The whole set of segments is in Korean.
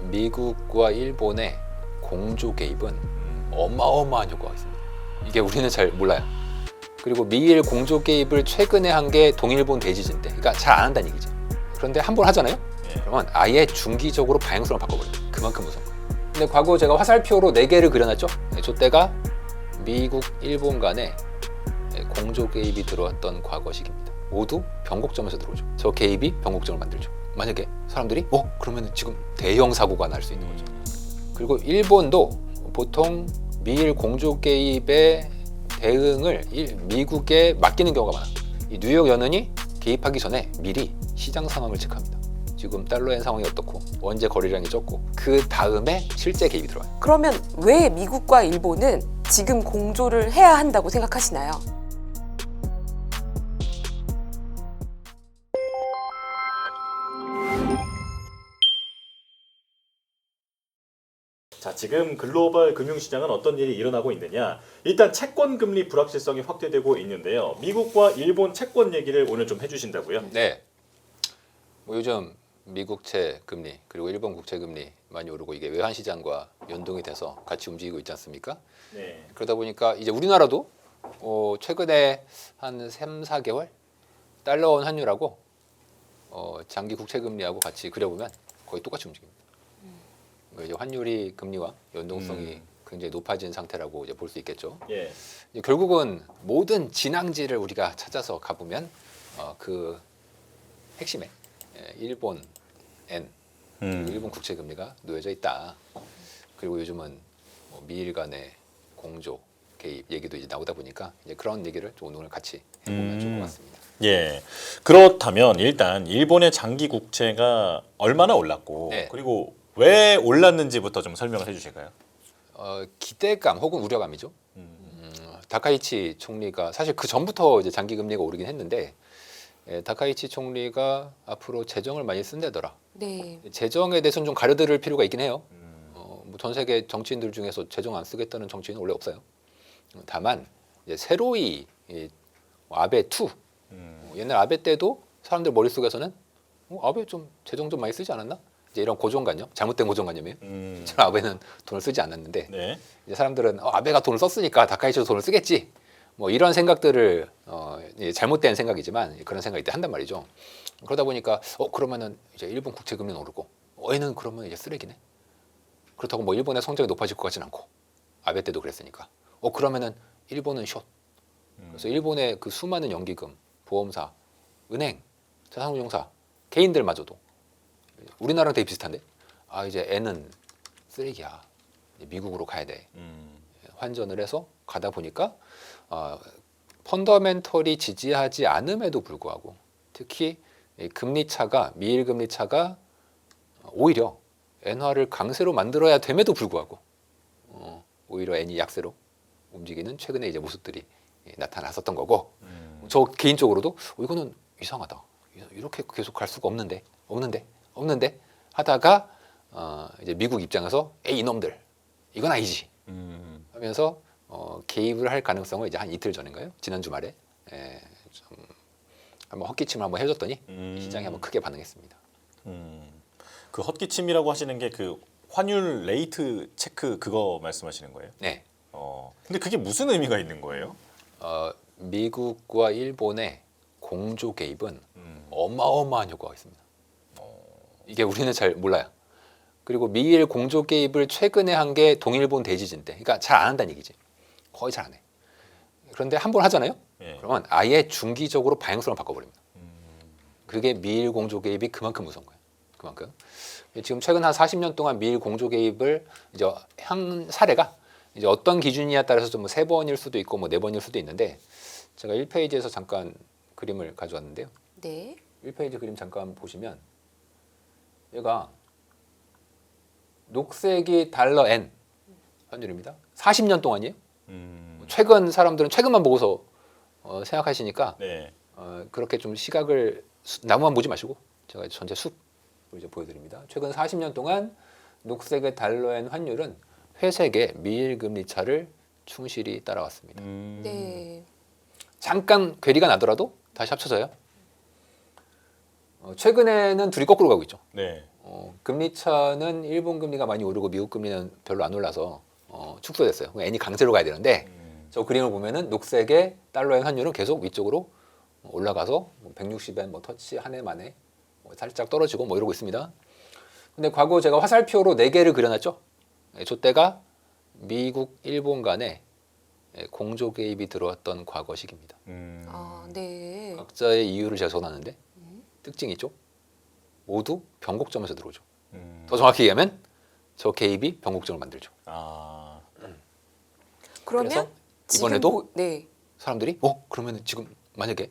미국과 일본의 공조 개입은 어마어마한 효과가 있습니다. 이게 우리는 잘 몰라요. 그리고 미일 공조 개입을 최근에 한 게 동일본 대지진 때, 그러니까 잘 안 한다는 얘기죠. 그런데 한 번 하잖아요? 그러면 아예 중기적으로 방향성을 바꿔버려요. 그만큼 무서운 거예요. 근데 과거 제가 화살표로 4개를 그려놨죠? 저 때가 미국, 일본 간에 공조 개입이 들어왔던 과거 시기입니다. 모두 변곡점에서 들어오죠. 저 개입이 변곡점을 만들죠. 만약에 사람들이 그러면 지금 대형 사고가 날 수 있는 거죠. 그리고 일본도 보통 미일 공조 개입의 대응을 미국에 맡기는 경우가 많아요. 이 뉴욕 연은이 개입하기 전에 미리 시장 상황을 체크합니다. 지금 달러엔 상황이 어떻고 언제 거래량이 적고 그 다음에 실제 개입이 들어와요. 그러면 왜 미국과 일본은 지금 공조를 해야 한다고 생각하시나요? 자, 지금 글로벌 금융시장은 어떤 일이 일어나고 있느냐. 일단 채권 금리 불확실성이 확대되고 있는데요. 미국과 일본 채권 얘기를 오늘 좀 해주신다고요? 네. 요즘 미국채 금리 그리고 일본 국채 금리 많이 오르고 이게 외환 시장과 연동이 돼서 같이 움직이고 있지 않습니까? 네. 그러다 보니까 이제 우리나라도 최근에 한 3, 4개월 달러원 환율하고 장기 국채 금리하고 같이 그려보면 거의 똑같이 움직입니다. 그러니까 이제 환율이 금리와 연동성이 굉장히 높아진 상태라고 이제 볼 수 있겠죠. 예. 이제 결국은 모든 진앙지를 우리가 찾아서 가보면 그 핵심에 일본 엔, 일본 국채 금리가 놓여져 있다. 그리고 요즘은 미일 간의 공조 개입 얘기도 이제 나오다 보니까 이제 그런 얘기를 좀 오늘 같이 해보면 좋을 것 같습니다. 예. 그렇다면 일단 일본의 장기 국채가 얼마나 올랐고 네. 그리고 왜 올랐는지부터 좀 설명을 해주실까요? 기대감 혹은 우려감이죠. 다카이치 총리가 사실 그 전부터 이제 장기 금리가 오르긴 했는데 다카이치 총리가 앞으로 재정을 많이 쓴다더라. 네. 재정에 대해서는 좀 가려들을 필요가 있긴 해요. 전 세계 정치인들 중에서 재정 안 쓰겠다는 정치인은 원래 없어요. 다만 이제 새로이 아베 2 옛날 아베 때도 사람들 머릿속에서는 아베 좀 재정 좀 많이 쓰지 않았나? 이제 이런 고정관념, 잘못된 고정관념이에요. 아베는 돈을 쓰지 않았는데 네. 이제 사람들은 아베가 돈을 썼으니까 다카이치도 돈을 쓰겠지. 뭐 이런 생각들을 잘못된 생각이지만 그런 생각이 때 한단 말이죠. 그러다 보니까 그러면은 이제 일본 국채 금리는 오르고 얘는 그러면 이제 쓰레기네. 그렇다고 뭐 일본의 성적이 높아질 것 같진 않고 아베 때도 그랬으니까. 그러면은 일본은 숏. 그래서 일본의 그 수많은 연기금, 보험사, 은행, 자산운용사, 개인들마저도 우리나라랑 되게 비슷한데 이제 애는 쓰레기야. 미국으로 가야 돼. 환전을 해서 가다 보니까 펀더멘털이 지지하지 않음에도 불구하고 특히 금리 차가 미일 금리 차가 오히려 엔화를 강세로 만들어야 됨에도 불구하고 오히려 엔이 약세로 움직이는 최근에 이제 모습들이 나타났었던 거고 저 개인적으로도 이거는 이상하다. 이렇게 계속 갈 수가 없는데 하다가 이제 미국 입장에서 이놈들 이건 아니지 하면서 개입을 할 가능성을 이제 한 이틀 전인가요? 지난 주말에 좀 한번 헛기침을 한번 해줬더니 시장이 한번 크게 반응했습니다. 그 헛기침이라고 하시는 게 그 환율 레이트 체크 그거 말씀하시는 거예요? 네. 근데 그게 무슨 의미가 있는 거예요? 미국과 일본의 공조 개입은 어마어마한 효과가 있습니다. 이게 우리는 잘 몰라요. 그리고 미일 공조 개입을 최근에 한 게 동일본 대지진 때, 그러니까 잘 안 한다는 얘기지. 거의 잘 안 해. 그런데 한 번 하잖아요. 그러면 아예 중기적으로 방향성을 바꿔버립니다. 그게 미일 공조 개입이 그만큼 무서운 거예요. 그만큼. 지금 최근 한 40년 동안 미일 공조 개입을 이제 한 사례가 이제 어떤 기준이냐에 따라서 좀 3번일 수도 있고 뭐 4번일 수도 있는데 제가 1페이지에서 잠깐 그림을 가져왔는데요. 네. 1페이지 그림 잠깐 보시면 얘가 녹색이 달러 N 환율입니다. 40년 동안이에요. 최근 사람들은 최근만 보고서 생각하시니까 네. 그렇게 좀 시각을 나무만 보지 마시고 제가 전체 숲을 이제 보여드립니다. 최근 40년 동안 녹색의 달러 N 환율은 회색의 미일 금리 차를 충실히 따라왔습니다. 네. 잠깐 괴리가 나더라도 다시 합쳐져요. 최근에는 둘이 거꾸로 가고 있죠. 네. 금리차는 일본 금리가 많이 오르고 미국 금리는 별로 안 올라서 축소됐어요. N이 강세로 가야 되는데 저 그림을 보면은 녹색의 달러엔 환율은 계속 위쪽으로 올라가서 160엔 뭐 터치 한 해 만에 살짝 떨어지고 뭐 이러고 있습니다. 근데 과거 제가 화살표로 4개를 그려놨죠. 저때가 미국, 일본 간에 공조 개입이 들어왔던 과거 시기입니다. 아, 네. 각자의 이유를 제가 적어놨는데 특징이 있죠. 모두 변곡점에서 들어오죠. 더 정확히 얘기하면 저 개입이 변곡점을 만들죠. 아, 그러면 그래서 지금 이번에도 네. 사람들이 그러면 지금 만약에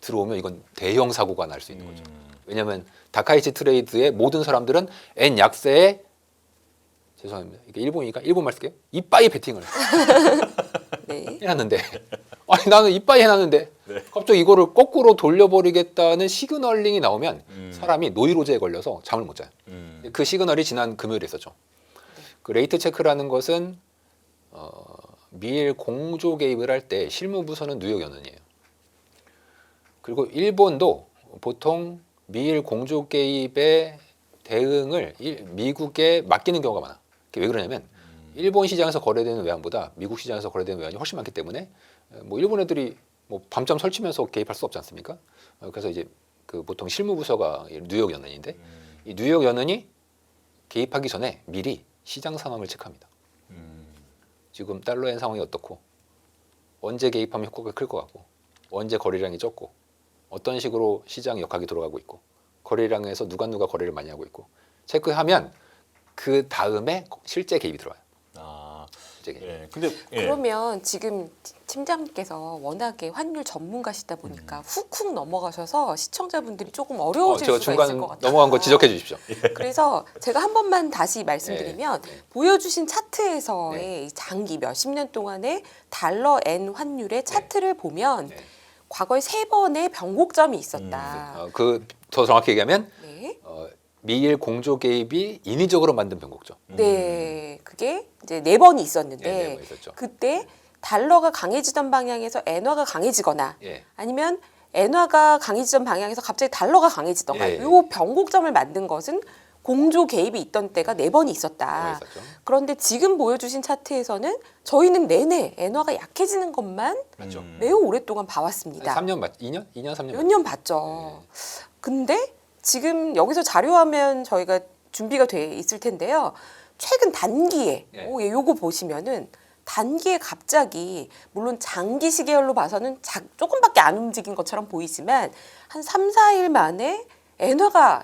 들어오면 이건 대형 사고가 날 수 있는 거죠. 왜냐하면 다카이치 트레이드의 모든 사람들은 N 약세에 죄송합니다. 이게 일본이니까 일본말 쓸게요. 이빠이 베팅을 네. 해놨는데 아니 나는 이빠이 해놨는데 네. 갑자기 이거를 거꾸로 돌려버리겠다는 시그널링이 나오면 사람이 노이로제에 걸려서 잠을 못 자요. 그 시그널이 지난 금요일에 있었죠. 그 레이트 체크라는 것은 미일 공조 개입을 할 때 실무 부서는 뉴욕 연은이에요. 그리고 일본도 보통 미일 공조 개입의 대응을 미국에 맡기는 경우가 많아. 그게 왜 그러냐면 일본 시장에서 거래되는 외환보다 미국 시장에서 거래되는 외환이 훨씬 많기 때문에 뭐 일본 애들이 뭐 밤잠 설치면서 개입할 수 없지 않습니까? 그래서 이제 그 보통 실무 부서가 뉴욕 연은인데 이 뉴욕 연은이 개입하기 전에 미리 시장 상황을 체크합니다. 지금 달러엔 상황이 어떻고 언제 개입하면 효과가 클 것 같고 언제 거래량이 적고 어떤 식으로 시장 역학이 돌아가고 있고 거래량에서 누가 거래를 많이 하고 있고 체크하면 그 다음에 실제 개입이 들어와요. 아, 실제 개입. 예. 근데 예. 그러면 지금 팀장님께서 워낙에 환율 전문가시다 보니까 훅훅 넘어가셔서 시청자분들이 조금 어려워질 제가 수가 중간 있을 것 같아요. 넘어간 거 지적해 주십시오. 그래서 제가 한 번만 다시 말씀드리면 네. 보여주신 차트에서의 네. 이 장기 몇십 년 동안의 달러 N 환율의 차트를 보면 네. 과거에 3번의 변곡점이 있었다. 그 더 정확히 얘기하면 네. 미일 공조 개입이 인위적으로 만든 변곡점. 네, 그게 이제 4번이 있었는데 네, 뭐 있었죠. 그때 달러가 강해지던 방향에서 엔화가 강해지거나 예. 아니면 엔화가 강해지던 방향에서 갑자기 달러가 강해지던가 예. 요 변곡점을 만든 것은 공조 개입이 있던 때가 4번이 있었다. 있었죠. 그런데 지금 보여주신 차트에서는 저희는 내내 엔화가 약해지는 것만 맞죠. 매우 오랫동안 봐왔습니다. 3년 맞 2년? 2년 3년 몇 년 봤죠. 근데 지금 여기서 자료화면 저희가 준비가 돼 있을 텐데요. 최근 단기에 요거 보시면은 단기에 갑자기 물론 장기 시계열로 봐서는 조금밖에 안 움직인 것처럼 보이지만 한 3, 4일 만에 엔화가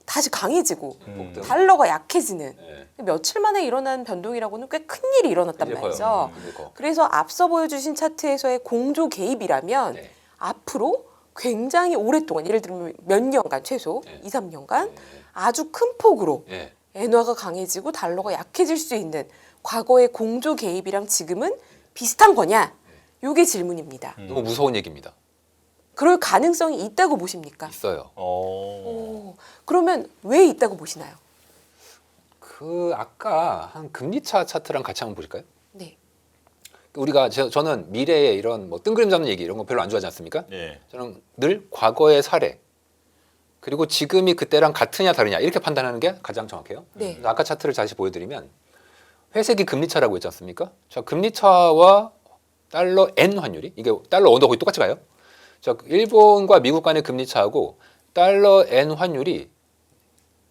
다시 강해지고 복등. 달러가 약해지는 예. 며칠 만에 일어난 변동이라고는 꽤 큰 일이 일어났단 이제 말이죠. 커요. 이제 커. 그래서 앞서 보여주신 차트에서의 공조 개입이라면 네. 앞으로 굉장히 오랫동안 예를 들면 몇 년간 최소 네. 2, 3년간 아주 큰 폭으로 예. 엔화가 강해지고 달러가 약해질 수 있는 과거의 공조 개입이랑 지금은 비슷한 거냐? 요게 질문입니다. 너무 무서운 얘기입니다. 그럴 가능성이 있다고 보십니까? 있어요. 그러면 왜 있다고 보시나요? 그 아까 한 금리차 차트랑 같이 한번 보실까요? 네. 우리가 저는 미래에 이런 뭐 뜬그림 잡는 얘기 이런 거 별로 안 좋아하지 않습니까? 예. 저는 늘 과거의 사례 그리고 지금이 그때랑 같으냐 다르냐 이렇게 판단하는 게 가장 정확해요. 네. 그래서 아까 차트를 다시 보여드리면 회색이 금리차라고 했지 않습니까? 자, 금리차와 달러 N 환율이 이게 달러 언더 거의 똑같이 가요. 자, 일본과 미국 간의 금리차하고 달러 N 환율이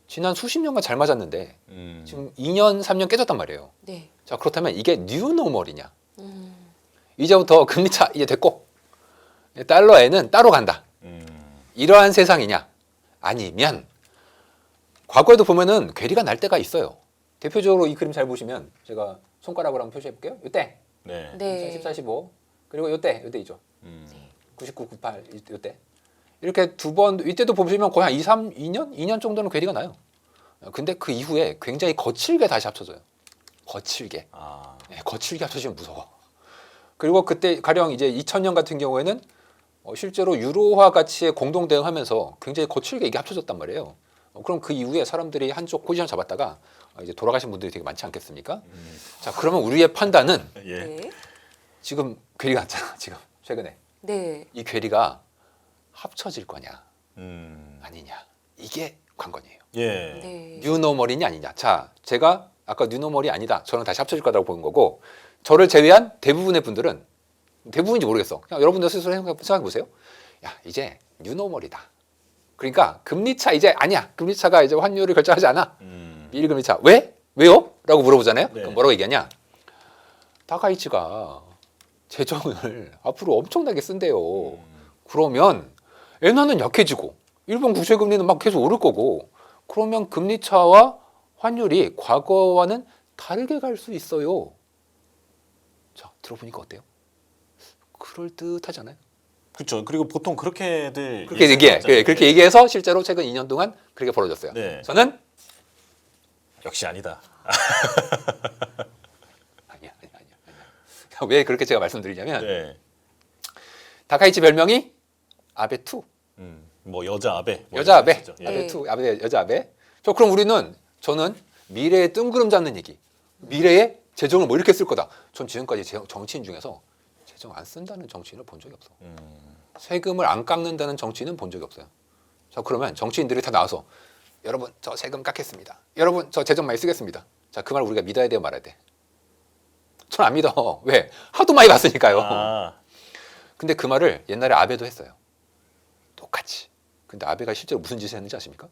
지난 수십 년간 잘 맞았는데 지금 2년, 3년 깨졌단 말이에요. 네. 자, 그렇다면 이게 뉴노멀이냐? 이제부터 금리차 이제 됐고 달러 N은 따로 간다. 이러한 세상이냐? 아니면 과거에도 보면은 괴리가 날 때가 있어요. 대표적으로 이 그림 잘 보시면 제가 손가락으로 한번 표시해 볼게요. 이때 네. 네. 14, 15 그리고 요때 있죠. 99, 98 요때 이렇게 두 번 이때도 보시면 거의 한 2, 3, 2년 정도는 괴리가 나요. 근데 그 이후에 굉장히 거칠게 다시 합쳐져요. 거칠게. 아. 네, 거칠게 합쳐지면 무서워. 그리고 그때 가령 이제 2000년 같은 경우에는 실제로 유로화 가치에 공동 대응하면서 굉장히 거칠게 이게 합쳐졌단 말이에요. 그럼 그 이후에 사람들이 한쪽 포지션 잡았다가 이제 돌아가신 분들이 되게 많지 않겠습니까? 자, 그러면 우리의 판단은 예. 네. 지금 괴리가 났잖아. 지금 최근에 네. 이 괴리가 합쳐질 거냐 음. 아니냐 이게 관건이에요. 예. 네. 뉴노멀이냐 아니냐. 자, 제가 아까 뉴노멀이 아니다. 저는 다시 합쳐질 거라고 보는 거고 저를 제외한 대부분의 분들은 대부분인지 모르겠어. 그냥 여러분들 스스로 생각해 보세요. 야, 이제 뉴노멀이다. 그러니까 금리차 이제 아니야. 금리차가 이제 환율을 결정하지 않아. 미일 금리차. 왜? 왜요? 라고 물어보잖아요. 네. 그럼 뭐라고 얘기하냐? 다카이치가 재정을 앞으로 엄청나게 쓴대요. 그러면 엔화는 약해지고 일본 국채 금리는 막 계속 오를 거고 그러면 금리차와 환율이 과거와는 다르게 갈 수 있어요. 자, 들어보니까 어때요? 그럴듯하지 않아요? 그렇죠. 그리고 보통 그렇게들 그렇게 얘기해. 얘기하잖아요. 그렇게 얘기해서 실제로 최근 2년 동안 그렇게 벌어졌어요. 네. 저는 역시 아니다. 아니야. 왜 그렇게 제가 말씀드리냐면 네. 다카이치 별명이 아베2. 뭐 여자 아베. 뭐 여자 이런 아베. 뜻이죠. 예. 아베2. 아베 여자 아베. 그럼 저는 미래의 뜬구름 잡는 얘기. 미래의 재정을 뭐 이렇게 쓸 거다. 전 지금까지 정치인 중에서 재정 안 쓴다는 정치인을 본 적이 없어. 세금을 안 깎는다는 정치인은 본 적이 없어요. 자, 그러면 정치인들이 다 나와서 여러분 저 세금 깎겠습니다. 여러분 저 재정 많이 쓰겠습니다. 자, 그 말 우리가 믿어야 돼요, 말아야 돼? 전 안 믿어. 왜? 하도 많이 봤으니까요. 아, 근데 그 말을 옛날에 아베도 했어요. 똑같이. 근데 아베가 실제로 무슨 짓을 했는지 아십니까?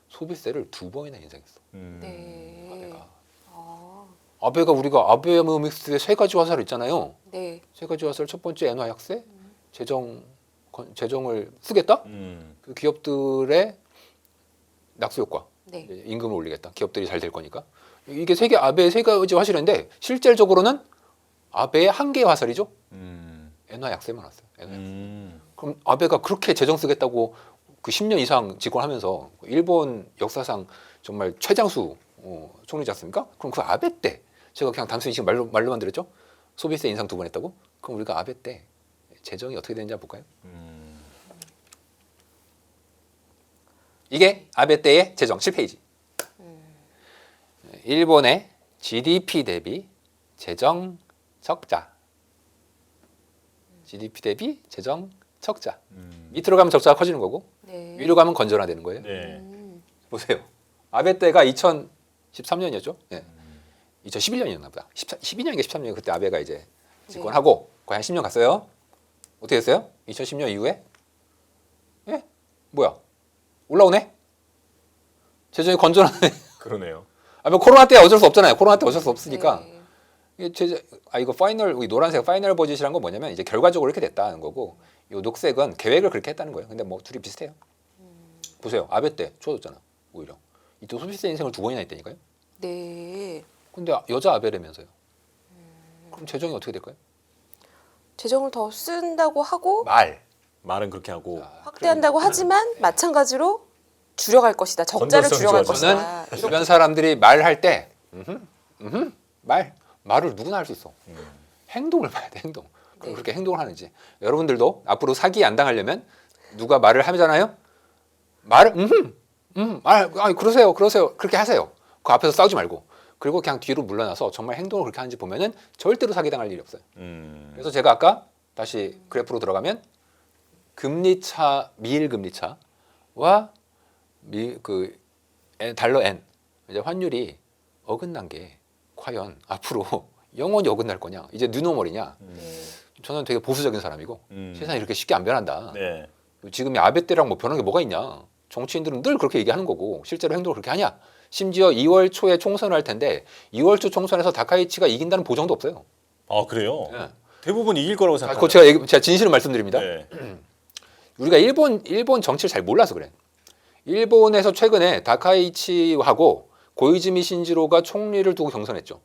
소비세를 2번이나 인상했어. 네. 아베가. 아, 아베가 우리가 아베노믹스의 세 가지 화살 있잖아요. 네. 세 가지 화살 첫 번째 엔화 약세, 재정을 쓰겠다. 그 기업들의 낙수 효과, 네. 임금을 올리겠다. 기업들이 잘 될 거니까. 이게 아베의 세 가지 화살인데 실질적으로는 아베의 한 개의 화살이죠. 엔화 약세만 왔어요. 엔화 약세. 그럼 아베가 그렇게 재정 쓰겠다고 그 10년 이상 집권하면서 일본 역사상 정말 최장수 총리지 않습니까? 그럼 그 아베 때 제가 그냥 단순히 지금 말로만 드렸죠. 소비세 인상 2번 했다고? 그럼 우리가 아베 때 재정이 어떻게 되는지 한번 볼까요? 이게 아베 때의 재정 7페이지. 일본의 GDP 대비 재정 적자. GDP 대비 재정 적자. 밑으로 가면 적자가 커지는 거고 네. 위로 가면 건전화되는 거예요. 네. 보세요. 아베 때가 2013년이었죠. 네. 2011년이었나 보다. 12년인가 13년 그때 아베가 이제 집권하고 거의 한 10년 갔어요. 어떻게 됐어요? 2010년 이후에 예? 뭐야? 올라오네? 재정이 건전하네. 그러네요. 뭐 코로나 때 어쩔 수 없잖아요. 코로나 때 어쩔 수 없으니까. 네. 이거 파이널 이 노란색 파이널 버짓이란 건 뭐냐면 이제 결과적으로 이렇게 됐다는 거고 이 녹색은 계획을 그렇게 했다는 거예요. 근데 뭐 둘이 비슷해요. 보세요. 아베 때 좋아졌잖아. 오히려 이또 소비세 인생을 2번이나 했다니까요. 네. 근데 여자 아베라면서요. 그럼 재정이 어떻게 될까요? 재정을 더 쓴다고 하고 말은 그렇게 하고 확대한다고 하지만 마찬가지로 줄여갈 것이다. 적자를 건전성이 줄여갈 좋아지는 것이다. 저는 주변 사람들이 말할 때 말을 누구나 할 수 있어. 행동을 봐야 돼. 행동. 그럼 네. 그렇게 행동을 하는지. 여러분들도 앞으로 사기 안 당하려면 누가 말을 하잖아요. 그러세요. 그렇게 하세요. 그 앞에서 싸우지 말고. 그리고 그냥 뒤로 물러나서 정말 행동을 그렇게 하는지 보면은 절대로 사기 당할 일이 없어요. 그래서 제가 아까 다시 그래프로 들어가면 금리차, 미일 금리차와 달러 엔 이제 환율이 어긋난 게 과연 앞으로 영원히 어긋날 거냐? 이제 뉴노멀이냐? 저는 되게 보수적인 사람이고 세상이 이렇게 쉽게 안 변한다. 네. 지금 아베 때랑 뭐 변한 게 뭐가 있냐? 정치인들은 늘 그렇게 얘기하는 거고 실제로 행동을 그렇게 하냐? 심지어 2월 초에 총선을 할 텐데 2월 초 총선에서 다카이치가 이긴다는 보장도 없어요. 아 그래요? 예. 대부분 이길 거라고 그거 생각합니다. 제가 진실을 말씀드립니다. 네. 우리가 일본 정치를 잘 몰라서 그래. 일본에서 최근에 다카이치하고 고이즈미 신지로가 총리를 두고 경선했죠.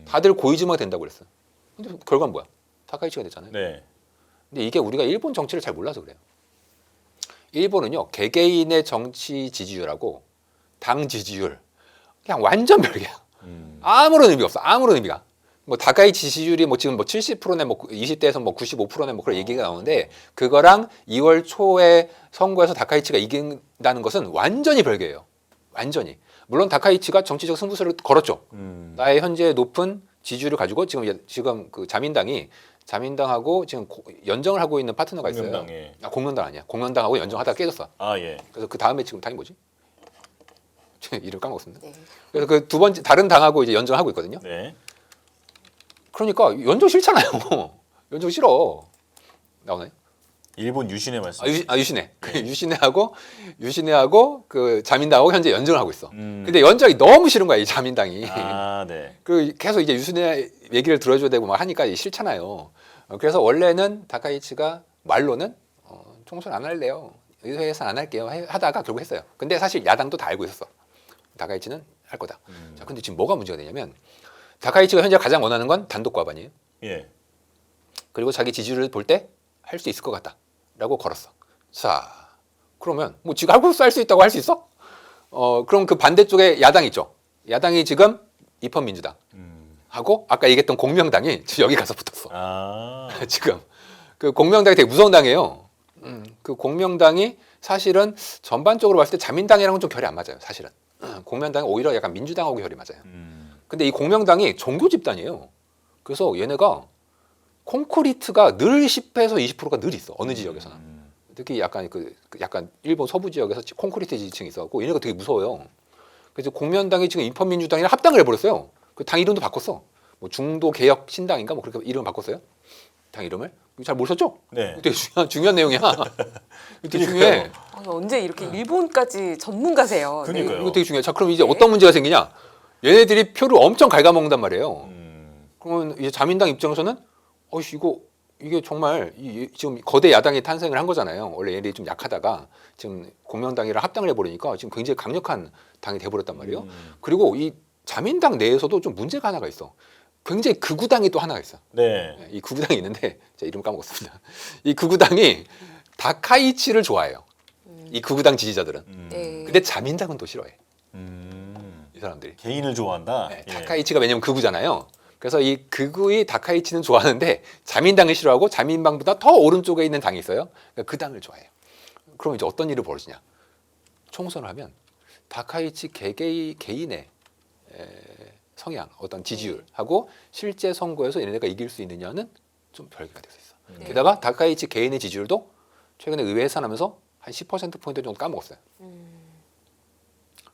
다들 고이즈미가 된다고 그랬어. 근데 결과는 뭐야? 다카이치가 됐잖아요. 네. 근데 이게 우리가 일본 정치를 잘 몰라서 그래요. 일본은요 개개인의 정치 지지율하고 당 지지율 그냥 완전 별개야. 아무런 의미가 없어. 아무런 의미가. 뭐 다카이치 지지율이 뭐 지금 뭐 70%네 뭐 20대에서 뭐 95%네 뭐 그런 얘기가 나오는데 그거랑 2월 초에 선거에서 다카이치가 이긴다는 것은 완전히 별개예요. 완전히. 물론 다카이치가 정치적 승부수를 걸었죠. 나의 현재 높은 지지율을 가지고 지금 그 자민당하고 지금 연정을 하고 있는 파트너가 있어요. 공명당에. 공명당 아니야. 공명당하고 연정하다가 깨졌어. 아 예. 그래서 그 다음에 지금 당이 뭐지? 이름 까먹었습니다. 네. 그래서 그 두 번째 다른 당하고 이제 연정하고 있거든요. 네. 그러니까 연정 싫잖아요. 연정 싫어. 나오나요? 일본 유신의 말씀. 유신혜. 유신혜하고 그 자민당하고 현재 연정을 하고 있어. 음. 근데 연정이 너무 싫은 거야 이 자민당이. 아, 네. 그 계속 이제 유신혜 얘기를 들어줘야 되고 막 하니까 싫잖아요. 그래서 원래는 다카이치가 말로는 총선 안 할래요. 의회에서 안 할게요. 하다가 결국 했어요. 근데 사실 야당도 다 알고 있었어. 다카이치는 할 거다. 자, 근데 지금 뭐가 문제가 되냐면 다카이치가 현재 가장 원하는 건 단독 과반이에요. 예. 그리고 자기 지지율을 볼 때 할 수 있을 것 같다라고 걸었어. 자, 그러면 뭐 지가 하고 할 수 있다고 할 수 있어? 그럼 그 반대쪽에 야당 있죠. 야당이 지금 입헌민주당 하고 아까 얘기했던 공명당이 지금 여기 가서 붙었어. 아. 지금 그 공명당이 되게 무서운 당이에요. 그 공명당이 사실은 전반적으로 봤을 때 자민당이랑은 좀 결이 안 맞아요. 사실은 공명당이 오히려 약간 민주당하고 결이 맞아요. 근데 이 공명당이 종교 집단이에요. 그래서 얘네가 콘크리트가 늘 10에서 20%가 늘 있어. 어느 지역에서나. 특히 약간 약간 일본 서부 지역에서 콘크리트 지층이 있어갖고 얘네가 되게 무서워요. 그래서 공명당이 지금 인펀민주당이랑 합당을 해버렸어요. 그 당 이름도 바꿨어. 뭐 중도 개혁 신당인가 뭐 그렇게 이름 바꿨어요. 당 이름을. 잘 모르셨죠? 네. 되게 중요한 내용이야. 되게 중요해. 언제 이렇게 일본까지 전문가세요. 네. 그러니까요. 이거 되게 중요해. 자, 그럼 이제 어떤 문제가 생기냐? 얘네들이 표를 엄청 갉아먹는단 말이에요. 그러면 이제 자민당 입장에서는 이게 정말 지금 거대 야당이 탄생을 한 거잖아요. 원래 얘네들이 좀 약하다가 지금 공명당이랑 합당을 해버리니까 지금 굉장히 강력한 당이 돼버렸단 말이에요. 그리고 이 자민당 내에서도 좀 문제가 하나가 있어. 굉장히 극우당이 또 하나가 있어. 네. 이 극우당이 있는데 제가 이름 까먹었습니다. 이 극우당이 다카이치를 좋아해요. 이 극우당 지지자들은. 네. 근데 자민당은 또 싫어해. 이 사람들이. 개인을 좋아한다. 네, 예. 다카이치가 왜냐면 극우잖아요. 그래서 이 극우의 다카이치는 좋아하는데 자민당을 싫어하고 자민당보다 더 오른쪽에 있는 당이 있어요. 그러니까 그 당을 좋아해요. 그럼 이제 어떤 일이 벌어지냐? 총선을 하면 다카이치 개인의 성향, 어떤 지지율하고 실제 선거에서 얘네가 이길 수 있느냐는 좀 별개가 될 수 있어. 게다가 다카이치 개인의 지지율도 최근에 의회 해산하면서 한 10%포인트 정도 까먹었어요.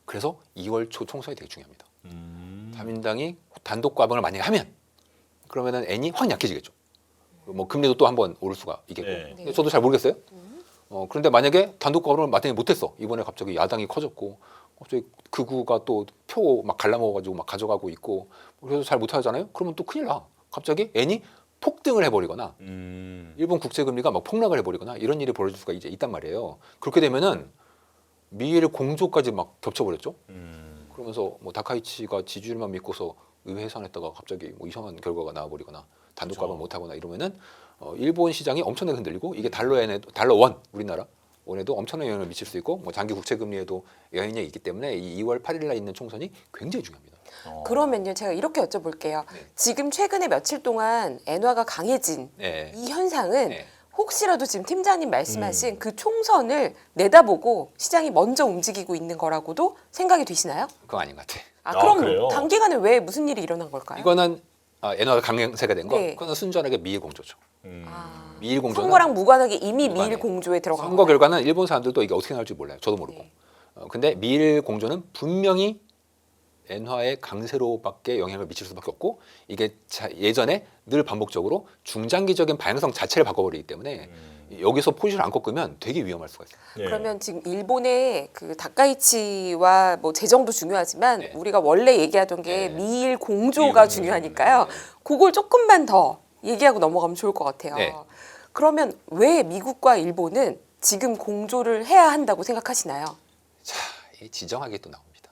그래서 2월 초 총선이 되게 중요합니다. 자민당이 단독 과반을 만약에 하면 그러면은 N이 확 약해지겠죠. 뭐 금리도 또 한번 오를 수가 있겠고. 네. 근데 저도 잘 모르겠어요. 그런데 만약에 단독 과반을 만약에 못했어. 이번에 갑자기 야당이 커졌고 갑자기 극우가 또 표 막 갈라먹어가지고 막 가져가고 있고 그래서 잘 못하잖아요. 그러면 또 큰일 나. 갑자기 N이 폭등을 해버리거나 일본 국채 금리가 막 폭락을 해버리거나 이런 일이 벌어질 수가 이제 있단 말이에요. 그렇게 되면은 미일 공조까지 막 겹쳐버렸죠. 그러면서 뭐 다카이치가 지지율만 믿고서 의회 해산했다가 갑자기 뭐 이상한 결과가 나와버리거나 단독 과반 못하거나 이러면은 일본 시장이 엄청나게 흔들리고 이게 달러 원 우리나라 원에도 엄청난 영향을 미칠 수 있고 뭐 장기 국채 금리에도 영향이 있기 때문에 이 2월 8일날 있는 총선이 굉장히 중요합니다. 그러면요, 제가 이렇게 여쭤볼게요. 네. 지금 최근에 며칠 동안 엔화가 강해진 네. 이 현상은 네. 혹시라도 지금 팀장님 말씀하신 그 총선을 내다보고 시장이 먼저 움직이고 있는 거라고도 생각이 되시나요? 그건 아닌 것 같아. 그럼 그래요? 단기간에 왜 무슨 일이 일어난 걸까요? 이거는 엔화가 강세가 된 거. 네. 그거는 순전하게 미일 공조죠. 아, 미일 공조는 선거랑 무관하게 이미 무관해. 미일 공조에 들어간 선거 거예요. 결과는 일본 사람들도 이게 어떻게 나올지 몰라요. 저도 모르고. 네. 근데 미일 공조는 분명히 엔화의 강세로밖에 영향을 미칠 수밖에 없고 이게 예전에 늘 반복적으로 중장기적인 방향성 자체를 바꿔버리기 때문에 여기서 포지션을 안 꺾으면 되게 위험할 수가 있어요. 예. 그러면 지금 일본의 그 다카이치와 뭐 재정도 중요하지만 네. 우리가 원래 얘기하던 게 네. 미일 공조가 중요하니까요. 그걸 조금만 더 얘기하고 넘어가면 좋을 것 같아요. 네. 그러면 왜 미국과 일본은 지금 공조를 해야 한다고 생각하시나요? 자, 이 지정학이 또 나옵니다.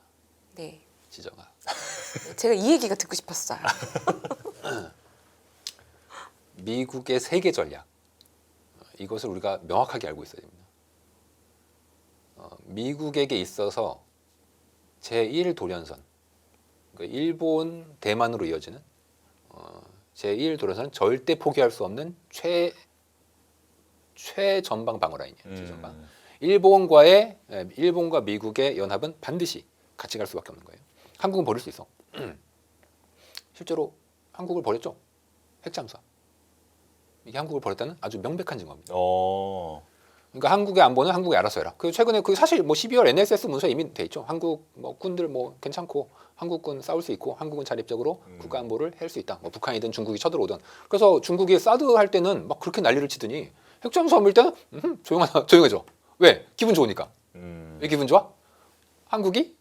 네. 지정학. 제가 이 얘기가 듣고 싶었어요. 미국의 세계 전략. 이것을 우리가 명확하게 알고 있어야 됩니다. 미국에게 있어서 제1 돌연선, 그러니까 일본, 대만으로 이어지는 제1 돌연선은 절대 포기할 수 없는 최전방 방어 라인이에요. 최전방. 일본과 미국의 연합은 반드시 같이 갈 수밖에 없는 거예요. 한국은 버릴 수 있어. 실제로 한국을 버렸죠. 핵잠수함. 이게 한국을 버렸다는 아주 명백한 증거입니다. 그러니까 한국의 안보는 한국이 알아서 해라. 그 최근에 그 사실 뭐 12월 NSS 문서에 이미 돼 있죠. 한국 뭐 군들 뭐 괜찮고 한국군 싸울 수 있고 한국은 자립적으로 국가 안보를 할 수 있다. 뭐 북한이든 중국이 쳐들어오든. 그래서 중국이 사드 할 때는 막 그렇게 난리를 치더니 핵잠수함 밀 때는 조용해져. 왜? 기분 좋으니까. 왜 기분 좋아? 한국이?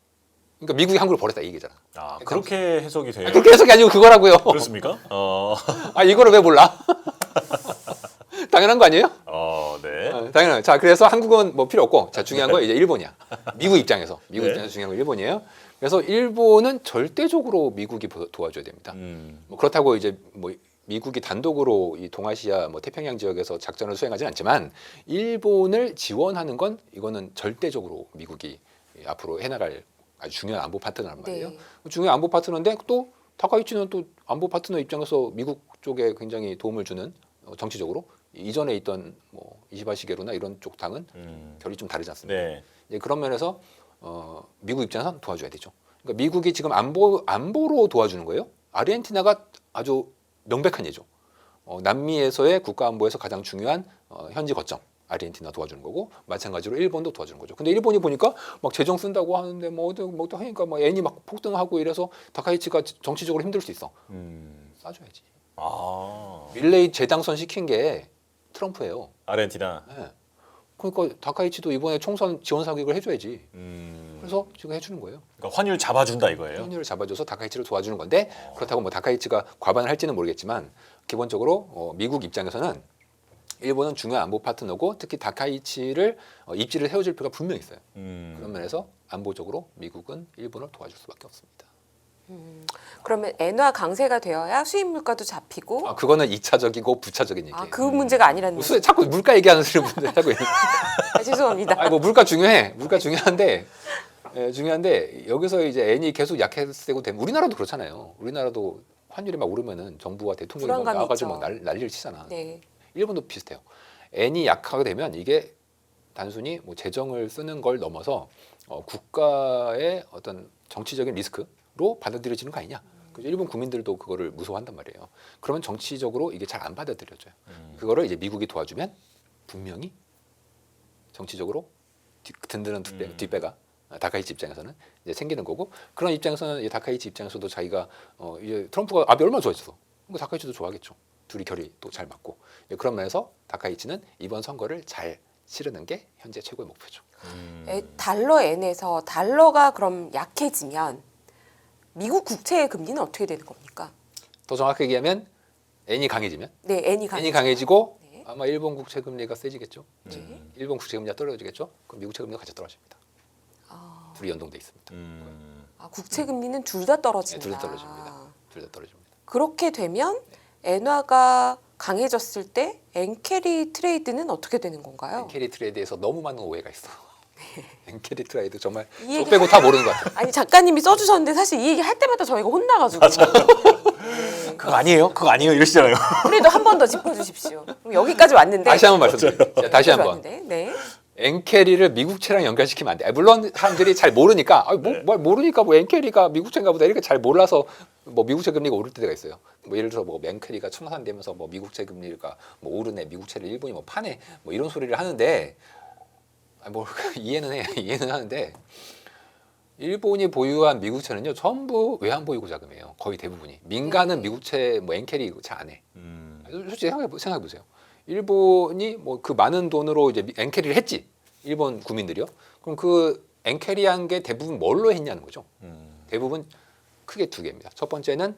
그러니까 미국이 한국을 버렸다 이 얘기잖아. 아, 그렇게 해석이 돼요? 그렇게 해석이 아니고 그거라고요. 그렇습니까? 아 이거를 왜 몰라? 당연한 거 아니에요? 네. 당연한. 자, 그래서 한국은 뭐 필요 없고, 자 중요한 건 이제 일본이야. 미국 입장에서 네. 입장에서 중요한 건 일본이에요. 그래서 일본은 절대적으로 미국이 도와줘야 됩니다. 뭐 그렇다고 이제 뭐 미국이 단독으로 이 동아시아 뭐 태평양 지역에서 작전을 수행하지는 않지만 일본을 지원하는 건 이거는 절대적으로 미국이 앞으로 해나갈 아주 중요한 안보 파트너란 말이에요. 네. 중요한 안보 파트너인데 또 다카이치는 또 안보 파트너 입장에서 미국 쪽에 굉장히 도움을 주는 정치적으로 이전에 있던 뭐 이시바 시게루나 이런 쪽 당은 결이 좀 다르지 않습니까? 네. 이제 그런 면에서 미국 입장에서 도와줘야 되죠. 그러니까 미국이 지금 안보로 도와주는 거예요. 아르헨티나가 아주 명백한 예죠. 남미에서의 국가 안보에서 가장 중요한 현지 거점 아르헨티나 도와주는 거고 마찬가지로 일본도 도와주는 거죠. 근데 일본이 보니까 막 재정 쓴다고 하는데 뭐 또 하니까 막 엔이 막 폭등하고 이래서 다카이치가 정치적으로 힘들 수 있어. 싸줘야지. 아, 밀레이 재당선 시킨 게 트럼프예요. 아르헨티나. 네. 그러니까 다카이치도 이번에 총선 지원 사격을 해줘야지. 그래서 지금 해주는 거예요. 그러니까 환율 잡아준다 이거예요. 환율을 잡아줘서 다카이치를 도와주는 건데 그렇다고 뭐 다카이치가 과반을 할지는 모르겠지만 기본적으로 미국 입장에서는 일본은 중요한 안보 파트너고 특히 다카이치를 입지를 세워줄 필요가 분명히 있어요. 그런 면에서 안보적으로 미국은 일본을 도와줄 수밖에 없습니다. 그러면 엔화 강세가 되어야 수입 물가도 잡히고 그거는 2차적이고 부차적인 얘기예요. 그 문제가 아니라는 거죠. 무슨 자꾸 물가 얘기하는 분들 하고 있는. 죄송합니다. 뭐 물가 중요해. 물가 중요한데 중요한데 여기서 이제 엔이 계속 약세고 되면 우리나라도 그렇잖아요. 우리나라도 환율이 막 오르면은 정부와 대통령이 막 불안감이 나와가지고 있죠. 막 난리를 치잖아. 네. 일본도 비슷해요. 엔이 약하게 되면 이게 단순히 뭐 재정을 쓰는 걸 넘어서 국가의 어떤 정치적인 리스크로 받아들여지는 거 아니냐. 그래서 일본 국민들도 그거를 무서워한단 말이에요. 그러면 정치적으로 이게 잘 안 받아들여져요. 그거를 이제 미국이 도와주면 분명히 정치적으로 든든한 뒷배가 다카이치 입장에서는 이제 생기는 거고 그런 입장에서는 이제 다카이치 입장에서도 자기가 이제 트럼프가 아베 얼마나 좋아했어. 그러니까 다카이치도 좋아하겠죠. 둘이 결이 또 잘 맞고 그런 면에서 다카이치는 이번 선거를 잘 치르는 게 현재 최고의 목표죠. 달러 엔에서 달러가 그럼 약해지면 미국 국채 금리는 어떻게 되는 겁니까? 더 정확하게 얘기하면 엔이 강해지면 네, 엔이 강해지고 네. 아마 일본 국채 금리가 세지겠죠. 네. 일본 국채 금리가 떨어지겠죠. 그럼 미국 국채 금리가 같이 떨어집니다. 둘이 연동돼 있습니다. 국채 금리는 둘 다 떨어진다. 둘 다 떨어집니다. 둘 다 떨어집니다. 그렇게 되면 엔화가 강해졌을 때 엔캐리 트레이드는 어떻게 되는 건가요? 엔캐리 트레이드에서 너무 많은 오해가 있어. 엔캐리 트레이드 정말 이 저 얘기 빼고 다 모르는 것 같아요. 아니 작가님이 써주셨는데 사실 이 얘기 할 때마다 저희가 혼나가지고 그거 아니에요? 그거 아니에요? 이러시잖아요. 그래도 한 번 더 짚어주십시오. 그럼 여기까지 왔는데 다시 한번 말씀드릴게요. 자, 다시 한번. 왔는데, 네. 엔캐리를 미국채랑 연결시키면 안 돼. 물론 사람들이 잘 모르니까 모르니까 뭐 엔캐리가 미국채인가 보다 이렇게 잘 몰라서 뭐 미국채 금리가 오를 때가 있어요. 뭐 예를 들어 뭐 엔캐리가 청산되면서 뭐 미국채 금리가 뭐 오르네, 미국채를 일본이 뭐 파네, 뭐 이런 소리를 하는데 뭐 이해는 해, 이해는 하는데 일본이 보유한 미국채는요 전부 외환 보유고 자금이에요. 거의 대부분이 민간은 미국채 뭐 엔캐리 잘 안 해. 솔직히 생각해 보세요. 일본이 뭐 그 많은 돈으로 이제 엔캐리를 했지. 일본 국민들이요. 그럼 그 엔캐리한 게 대부분 뭘로 했냐는 거죠. 대부분 크게 두 개입니다. 첫 번째는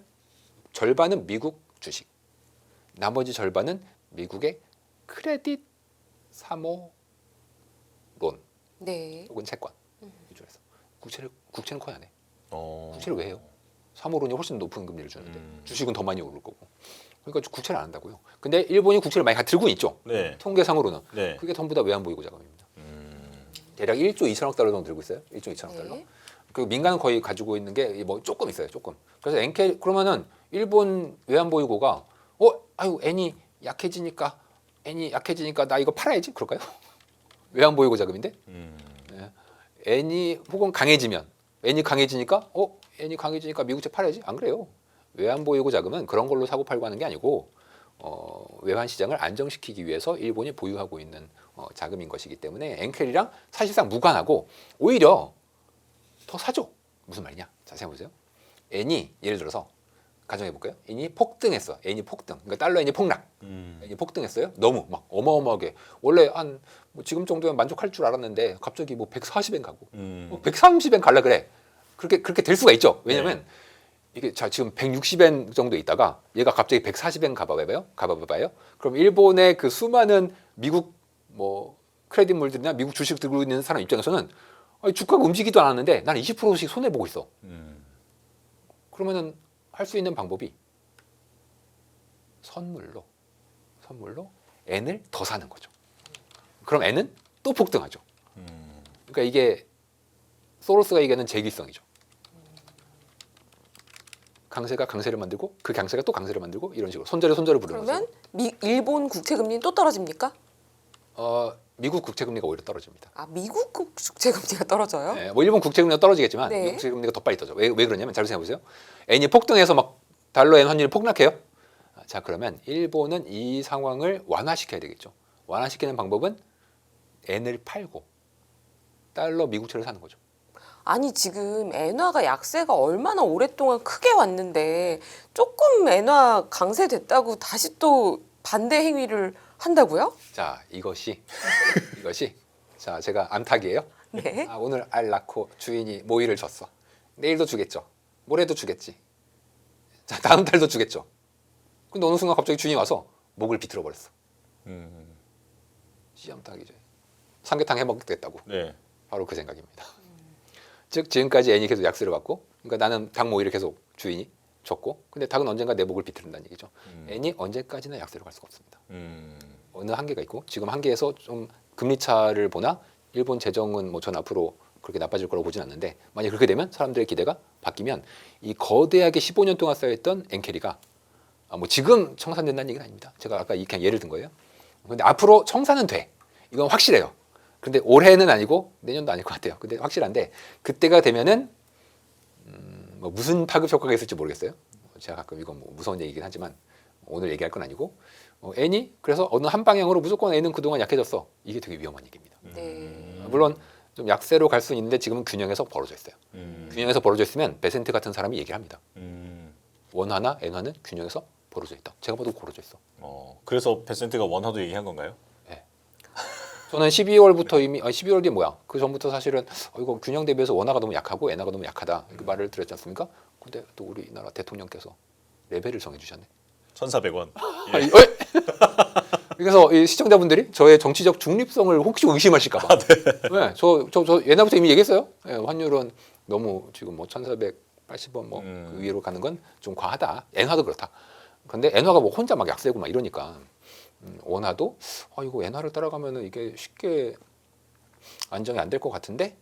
절반은 미국 주식, 나머지 절반은 미국의 크레딧 사모 론 네. 혹은 채권 위주로 해서 국채는 거의 안 해. 어. 국채를 왜 해요? 사모론이 훨씬 높은 금리를 주는데 주식은 더 많이 오를 거고. 그러니까 국채를 안 한다고요. 근데 일본이 국채를 많이 들고 있죠. 네. 통계상으로는. 네. 그게 전부 다 외환 보유고 자금입니다. 대략 1조 2천억 달러 정도 들고 있어요. 1조 2천억 달러. 네. 그리고 민간은 거의 가지고 있는 게 뭐 조금 있어요. 조금. 그래서 엔캐 그러면은 일본 외환 보유고가 아유 엔이 약해지니까 나 이거 팔아야지 그럴까요? 외환 보유고 자금인데. 네. 엔이 혹은 강해지면 엔이 강해지니까 미국채 팔아야지 안 그래요. 외환 보유고 자금은 그런 걸로 사고 팔고 하는 게 아니고 외환 시장을 안정시키기 위해서 일본이 보유하고 있는 자금인 것이기 때문에 엔켈이랑 사실상 무관하고 오히려 더 사죠. 무슨 말이냐? 자, 생각해 보세요. 엔이 예를 들어서 가정해 볼까요? 엔이 폭등했어. 엔이 폭등. 그러니까 달러 엔이 폭락. 엔이 폭등했어요. 너무 막 어마어마하게 원래 뭐 지금 정도면 만족할 줄 알았는데 갑자기 뭐 140엔 가고 130엔 갈라 그래. 그렇게 될 수가 있죠. 왜냐면 이게 자 지금 160엔 정도 있다가 얘가 갑자기 140엔 가봐봐요. 그럼 일본의 그 수많은 미국 뭐 크레딧물들이나 미국 주식 들고 있는 사람 입장에서는 주가가 움직이지도 않았는데 나는 20%씩 손해 보고 있어. 그러면은 할 수 있는 방법이 선물로 N을 더 사는 거죠. 그럼 N은 또 폭등하죠. 그러니까 이게 소로스가 얘기하는 재기성이죠. 강세가 강세를 만들고 그 강세가 또 강세를 만들고 이런 식으로 손절에 손절을 부르는 거죠. 그러면 일본 국채 금리는 또 떨어집니까? 미국 국채 금리가 오히려 떨어집니다. 아, 미국 국채 금리가 떨어져요? 네, 뭐 일본 국채 금리가 떨어지겠지만 네. 미국 국채 금리가 더 빨리 떨어져. 왜 그러냐면 잘 생각해 보세요. N이 폭등해서 막 달러 엔 환율이 폭락해요. 자, 그러면 일본은 이 상황을 완화시켜야 되겠죠. 완화시키는 방법은 N을 팔고 달러 미국채를 사는 거죠. 아니 지금 엔화가 약세가 얼마나 오랫동안 크게 왔는데 조금 엔화 강세됐다고 다시 또 반대 행위를 한다고요? 자, 이것이 자, 제가 암탉이에요. 네. 오늘 알 낳고 주인이 모이를 줬어. 내일도 주겠죠. 모레도 주겠지. 자, 다음 달도 주겠죠. 근데 어느 순간 갑자기 주인이 와서 목을 비틀어 버렸어. 씨암탉이죠. 삼계탕 해 먹겠다고. 네. 바로 그 생각입니다. 즉 지금까지 N이 계속 약세를 받고, 그러니까 나는 닭 모이를 계속 주인이 줬고, 근데 닭은 언젠가 내 목을 비틀는다는 얘기죠. N이 언제까지나 약세로 갈 수가 없습니다. 어느 한계가 있고, 지금 한계에서 좀 금리 차를 보나 일본 재정은 뭐 전 앞으로 그렇게 나빠질 거라고 보진 않는데, 만약 그렇게 되면 사람들의 기대가 바뀌면 이 거대하게 15년 동안 쌓여있던 엔캐리가 뭐 지금 청산된다는 얘기는 아닙니다. 제가 아까 그냥 예를 든 거예요. 근데 앞으로 청산은 돼. 이건 확실해요. 근데 올해는 아니고 내년도 아닐 것 같아요. 근데 확실한데 그때가 되면은 뭐 무슨 파급 효과가 있을지 모르겠어요. 제가 가끔 이건 뭐 무서운 얘기긴 하지만 오늘 얘기할 건 아니고 N이 그래서 어느 한 방향으로 무조건 N은 그동안 약해졌어. 이게 되게 위험한 얘기입니다. 네. 물론 좀 약세로 갈 수는 있는데 지금은 균형에서 벌어져 있어요. 균형에서 벌어져 있으면 베센트 같은 사람이 얘기를 합니다. 원화나 N화는 균형에서 벌어져 있다. 제가 봐도 벌어져 있어. 그래서 베센트가 원화도 얘기한 건가요? 네. 저는 12월부터 이미 12월 뒤에 뭐야? 그 전부터 사실은 이거 균형 대비해서 원화가 너무 약하고 엔화가 너무 약하다 이렇게 말을 드렸지 않습니까? 근데 또 우리나라 대통령께서 레벨을 정해 주셨네. 1,400원. 아니, 그래서 이 시청자분들이 저의 정치적 중립성을 혹시 의심하실까 봐. 네, 저 옛날부터 이미 얘기했어요. 네, 환율은 너무 지금 뭐 1,480원 뭐 그 위로 가는 건 좀 과하다. 엔화도 그렇다. 근데 엔화가 뭐 혼자 막 약세고 막 이러니까 원화도 이거 엔화를 따라가면은 이게 쉽게 안정이 안 될 것 같은데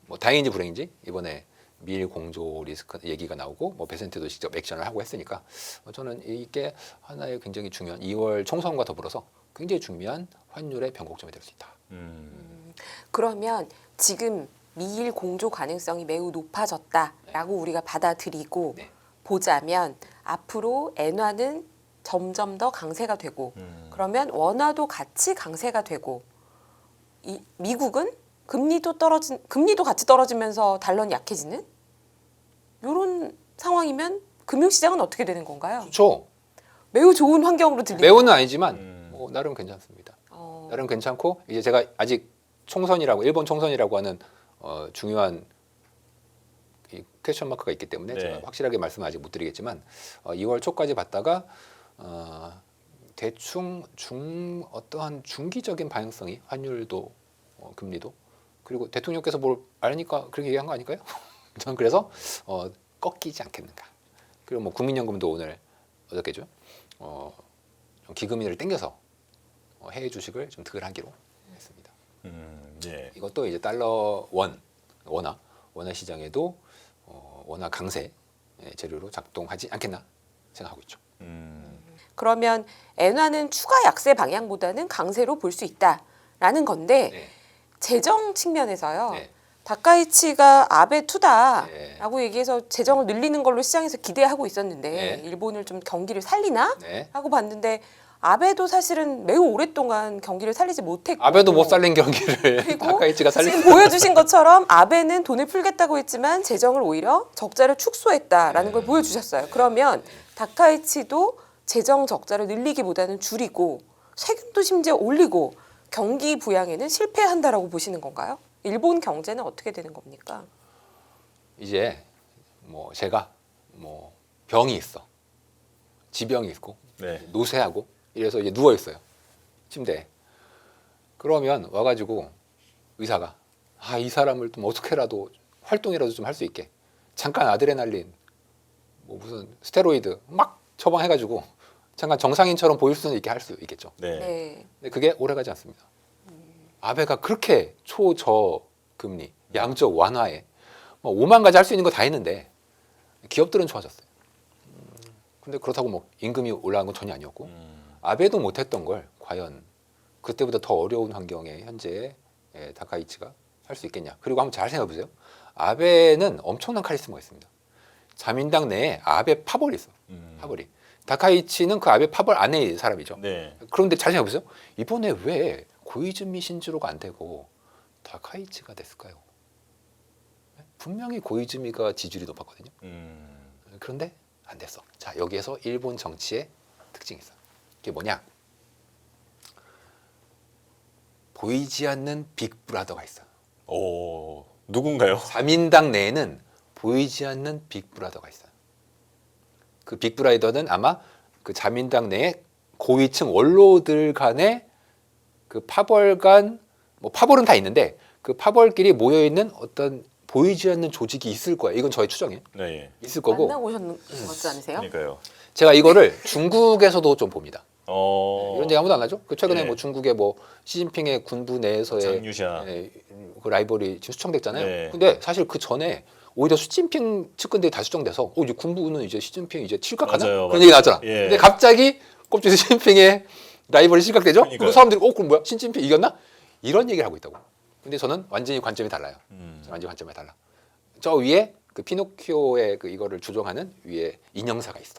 뭐 다행인지 불행인지 이번에 미일 공조 리스크 얘기가 나오고 뭐 베센트도 직접 액션을 하고 했으니까 저는 이게 하나의 굉장히 중요한 2월 총선과 더불어서 굉장히 중요한 환율의 변곡점이 될 수 있다. 그러면 지금 미일 공조 가능성이 매우 높아졌다라고 우리가 받아들이고 네. 보자면 앞으로 엔화는 점점 더 강세가 되고 그러면 원화도 같이 강세가 되고 이 미국은 금리도 같이 떨어지면서 달러는 약해지는 이런 상황이면 금융시장은 어떻게 되는 건가요? 그렇죠. 매우 좋은 환경으로 들리죠. 매우는 아니지만 뭐 나름 괜찮습니다. 어, 나름 괜찮고 이제 제가 아직 총선이라고 일본 총선이라고 하는 중요한 이 퀘스천 마크가 있기 때문에 네. 제가 확실하게 말씀은 아직 못 드리겠지만 2월 초까지 봤다가 대충 어떠한 중기적인 방향성이 환율도 금리도 그리고 대통령께서 뭘 알니까 그렇게 얘기한 거 아닐까요? 저는 그래서 꺾이지 않겠는가. 그리고 뭐 국민연금도 오늘 어저께죠. 좀 기금리를 땡겨서 해외 주식을 좀 득을하기로 했습니다. 네. 이것도 이제 달러 원화 시장에도 원화 강세 재료로 작동하지 않겠나 생각하고 있죠. 그러면 엔화는 추가 약세 방향보다는 강세로 볼 수 있다라는 건데 네. 재정 측면에서요. 네. 다카이치가 아베 투다라고 네. 얘기해서 재정을 늘리는 걸로 시장에서 기대하고 있었는데 네. 일본을 좀 경기를 살리나 네. 하고 봤는데 아베도 사실은 매우 오랫동안 경기를 살리지 못했고 아베도 못 살린 경기를 그리고 다카이치가 살린. 지금 보여주신 것처럼 아베는 돈을 풀겠다고 했지만 재정을 오히려 적자를 축소했다라는 걸 보여주셨어요. 그러면 다카이치도 재정 적자를 늘리기보다는 줄이고 세금도 심지어 올리고 경기 부양에는 실패한다라고 보시는 건가요? 일본 경제는 어떻게 되는 겁니까? 이제 뭐 제가 뭐 병이 있어, 지병이 있고 네. 노쇠하고 이래서 이제 누워 있어요 침대에. 그러면 와가지고 의사가 이 사람을 좀 어떻게라도 활동이라도 좀 할 수 있게 잠깐 아드레날린 뭐 무슨 스테로이드 막 처방해가지고 잠깐 정상인처럼 보일 수는 있게 할 수 있겠죠. 네. 네. 근데 그게 오래가지 않습니다. 아베가 그렇게 초저금리 양적 완화에 뭐 5만 가지 할 수 있는 거 다 했는데 기업들은 좋아졌어요. 근데 그렇다고 뭐 임금이 올라간 건 전혀 아니었고 아베도 못했던 걸 과연 그때보다 더 어려운 환경에 현재 다카이치가 할 수 있겠냐. 그리고 한번 잘 생각해 보세요. 아베는 엄청난 카리스마가 있습니다. 자민당 내에 아베 파벌이 있어. 파벌이. 다카이치는 그 아베 파벌 안에 사람이죠. 네. 그런데 잘 생각해 보세요. 이번에 왜 고이즈미 신지로가 안 되고 다카이치가 됐을까요? 분명히 고이즈미가 지지율이 높았거든요. 그런데 안 됐어. 자, 여기에서 일본 정치의 특징이 있어요. 이게 뭐냐? 보이지 않는 빅브라더가 있어요. 오, 누군가요? 자민당 내에는 보이지 않는 빅브라더가 있어요. 그 빅브라더는 아마 그 자민당 내의 고위층 원로들 간의 그 파벌 간, 뭐 파벌은 다 있는데 그 파벌끼리 모여 있는 어떤 보이지 않는 조직이 있을 거예요. 이건 저의 추정이에요. 네. 있을 거고. 만나보셨는 것 같지 않으세요? 그러니까요. 제가 이거를 중국에서도 좀 봅니다. 어. 이런 얘기 아무도 안 하죠. 그 최근에 네. 뭐 중국의 뭐 시진핑의 군부 내에서의 장유샤. 그 라이벌이 지금 수정됐잖아요. 네. 근데 사실 그 전에 오히려 시진핑 측근들이 다 수정돼서 이제 군부는 이제 시진핑 이제 실각하나 맞아요, 그런 얘기 나왔잖아. 예. 근데 갑자기 껍질에 시진핑의 라이벌이 실각되죠. 그러니까요. 그리고 사람들이 그럼 뭐야? 시진핑 이겼나? 이런 얘기를 하고 있다고. 근데 저는 완전히 관점이 달라요. 저는 완전히 관점이 달라. 저 위에 그 피노키오의 그 이거를 조종하는 위에 인형사가 있어.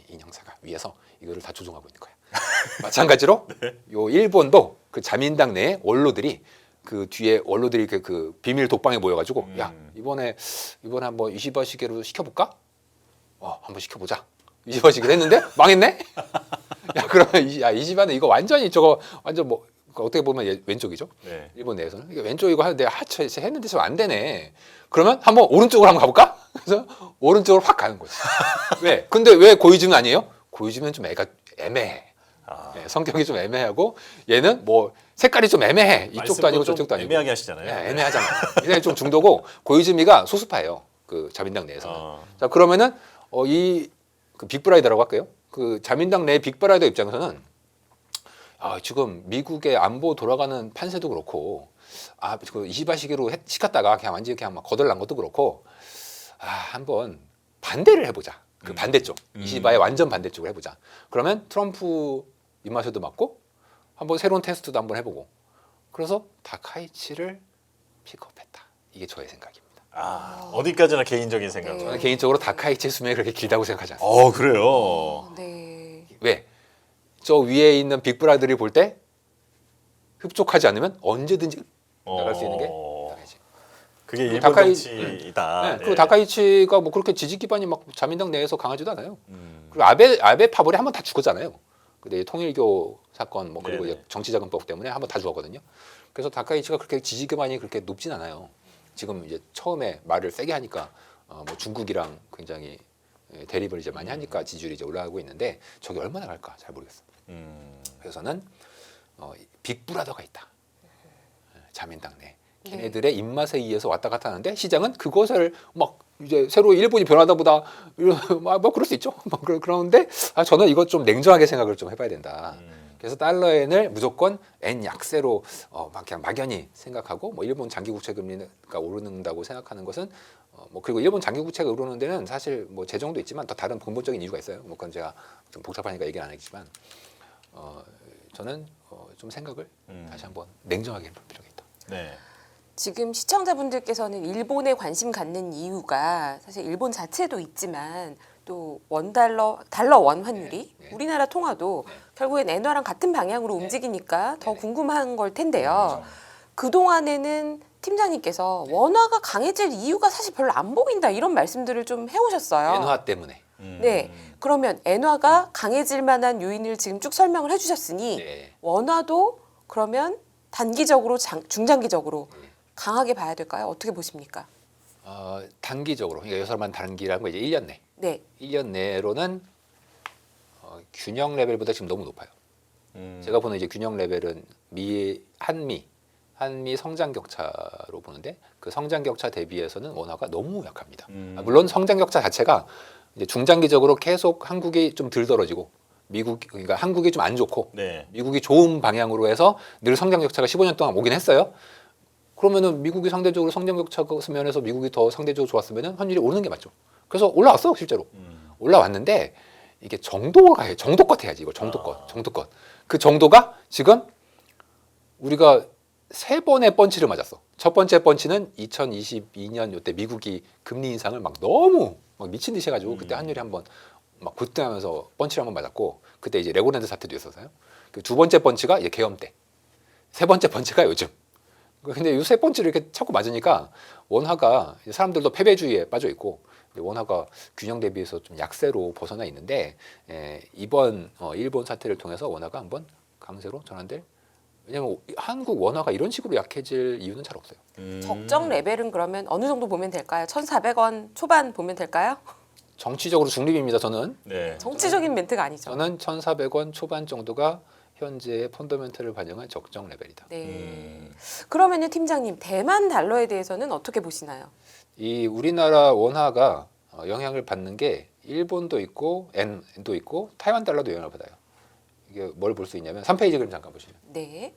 인형사가 위에서 이거를 다 조종하고 있는 거야. 마찬가지로 요 일본도 그 자민당 내 원로들이 그 뒤에 원로들이 그 비밀 독방에 모여가지고 야 이번에 한번 이시바 시계로 시켜볼까? 한번 시켜보자. 이시바 시계를 했는데 망했네. 야 그러면 이시바는 이거 완전히 저거 완전 뭐 어떻게 보면 얘 왼쪽이죠. 네. 일본 내에서는 이게 왼쪽 이거 하는데 저 했는데 저 안 되네. 그러면 한번 오른쪽으로 한번 가볼까? 그래서 오른쪽으로 확 가는 거지. 왜? 근데 왜 고이즈는 아니에요? 고이즈는 좀 애가 애매해. 네, 성격이 좀 애매하고 얘는 뭐 색깔이 좀 애매해. 이쪽도 아니고 저쪽도 아니고. 애매하게 하시잖아요. 네, 애매하잖아. 얘는 좀 중도고 고이즈미가 소수파예요. 그 자민당 내에서는. 자 그러면은 그 빅브라이더라고 할게요. 그 자민당 내 빅브라이더 입장에서는 지금 미국의 안보 돌아가는 판세도 그렇고 그 이시바 시기로 시켰다가 그냥 완전히 그냥 막 거덜난 것도 그렇고 한번 반대를 해보자. 그 반대쪽 이시바의 완전 반대쪽을 해보자. 그러면 트럼프 입맛에도 맞고 한번 새로운 테스트도 한번 해보고 그래서 다카이치를 픽업했다. 이게 저의 생각입니다. 어디까지나 개인적인 생각으로. 네. 저는 개인적으로 다카이치의 수명이 그렇게 길다고 생각하지 않습니다. 그래요. 네. 왜? 저 위에 있는 빅브라들이 볼 때 흡족하지 않으면 언제든지 나갈 수 있는 게 다카이치. 그게 일본 다카이- 정치이다. 네. 네. 그리고 다카이치가 뭐 그렇게 지지 기반이 막 자민당 내에서 강하지도 않아요. 그리고 아베 파벌이 한번 다 죽었잖아요. 근데 통일교 사건 뭐 그리고 네네. 이제 정치자금법 때문에 한번 다 죽었거든요. 그래서 다카이치가 그렇게 지지 기반이 그렇게 높진 않아요. 지금 이제 처음에 말을 세게 하니까 뭐 중국이랑 굉장히 대립을 이제 많이 하니까 지지율이 이제 올라가고 있는데 저게 얼마나 갈까 잘 모르겠어요. 그래서 저는 빅브라더가 있다. 자민당 내. 걔네들의 입맛에 의해서 왔다 갔다 하는데 시장은 그것을 막 이제 새로 일본이 변하다 보다 뭐 그럴 수 있죠. 뭐 그런데 저는 이것 좀 냉정하게 생각을 좀 해봐야 된다. 그래서 달러엔을 무조건 N 약세로 막 그냥 막연히 생각하고 뭐 일본 장기 국채 금리가 오른다고 생각하는 것은 뭐 그리고 일본 장기 국채가 오르는 데는 사실 뭐 재정도 있지만 더 다른 근본적인 이유가 있어요. 뭐 그건 제가 좀 복잡하니까 얘기 안 하겠지만 저는 좀 생각을 다시 한번 냉정하게 해볼 필요가 있다. 네. 지금 시청자분들께서는 일본에 관심 갖는 이유가 사실 일본 자체도 있지만 또 원달러, 달러 원 환율이 네. 우리나라 통화도 네. 결국엔 엔화랑 같은 방향으로 움직이니까 더 네. 궁금한 걸 텐데요. 그동안에는 팀장님께서 원화가 강해질 이유가 사실 별로 안 보인다 이런 말씀들을 좀 해오셨어요. 엔화 때문에. 네. 그러면 엔화가 강해질 만한 요인을 지금 쭉 설명을 해주셨으니 네. 원화도 그러면 단기적으로 중장기적으로 네. 강하게 봐야 될까요? 어떻게 보십니까? 단기적으로, 그러니까 여기서만 단기라는 거 이제 1년 내. 네. 1년 내로는 균형 레벨보다 지금 너무 높아요. 제가 보는 이제 균형 레벨은 한미 성장 격차로 보는데 그 성장 격차 대비해서는 원화가 너무 약합니다. 물론 성장 격차 자체가 이제 중장기적으로 계속 한국이 좀 덜 떨어지고 그러니까 한국이 좀 안 좋고 네. 미국이 좋은 방향으로 해서 늘 성장 격차가 15년 동안 오긴 했어요. 그러면은 미국이 상대적으로 성장 격차 면에서 미국이 더 상대적으로 좋았으면은 환율이 오르는 게 맞죠. 그래서 올라왔어 실제로. 올라왔는데 이게 정도껏 해야지 이거 정도껏. 그 정도가 지금 우리가 3번의 펀치를 맞았어. 첫 번째 펀치는 2022년 요때 미국이 금리 인상을 막 너무 막 미친 듯이 해가지고 그때 환율이 한번 막 급등하면서 펀치를 한번 맞았고 그때 이제 레고랜드 사태도 있었어요. 그 두 번째 펀치가 이제 계엄 때. 세 번째 펀치가 요즘. 근데 이 세 펀치를 이렇게 자꾸 맞으니까 원화가 사람들도 패배주의에 빠져 있고 원화가 균형 대비해서 좀 약세로 벗어나 있는데 이번 일본 사태를 통해서 원화가 한번 강세로 전환될. 왜냐면 한국 원화가 이런 식으로 약해질 이유는 잘 없어요. 적정 레벨은 그러면 어느 정도 보면 될까요? 1,400원 초반 보면 될까요? 정치적으로 중립입니다. 저는 네. 정치적인 멘트가 아니죠. 저는 1,400원 초반 정도가 현재의 펀더멘털을 반영한 적정 레벨이다. 네. 그러면요, 팀장님, 대만 달러에 대해서는 어떻게 보시나요? 이 우리나라 원화가 영향을 받는 게 일본도 있고 엔도 있고 타이완 달러도 영향을 받아요. 이게 뭘 볼 수 있냐면 3페이지 그림 잠깐 보시면 네.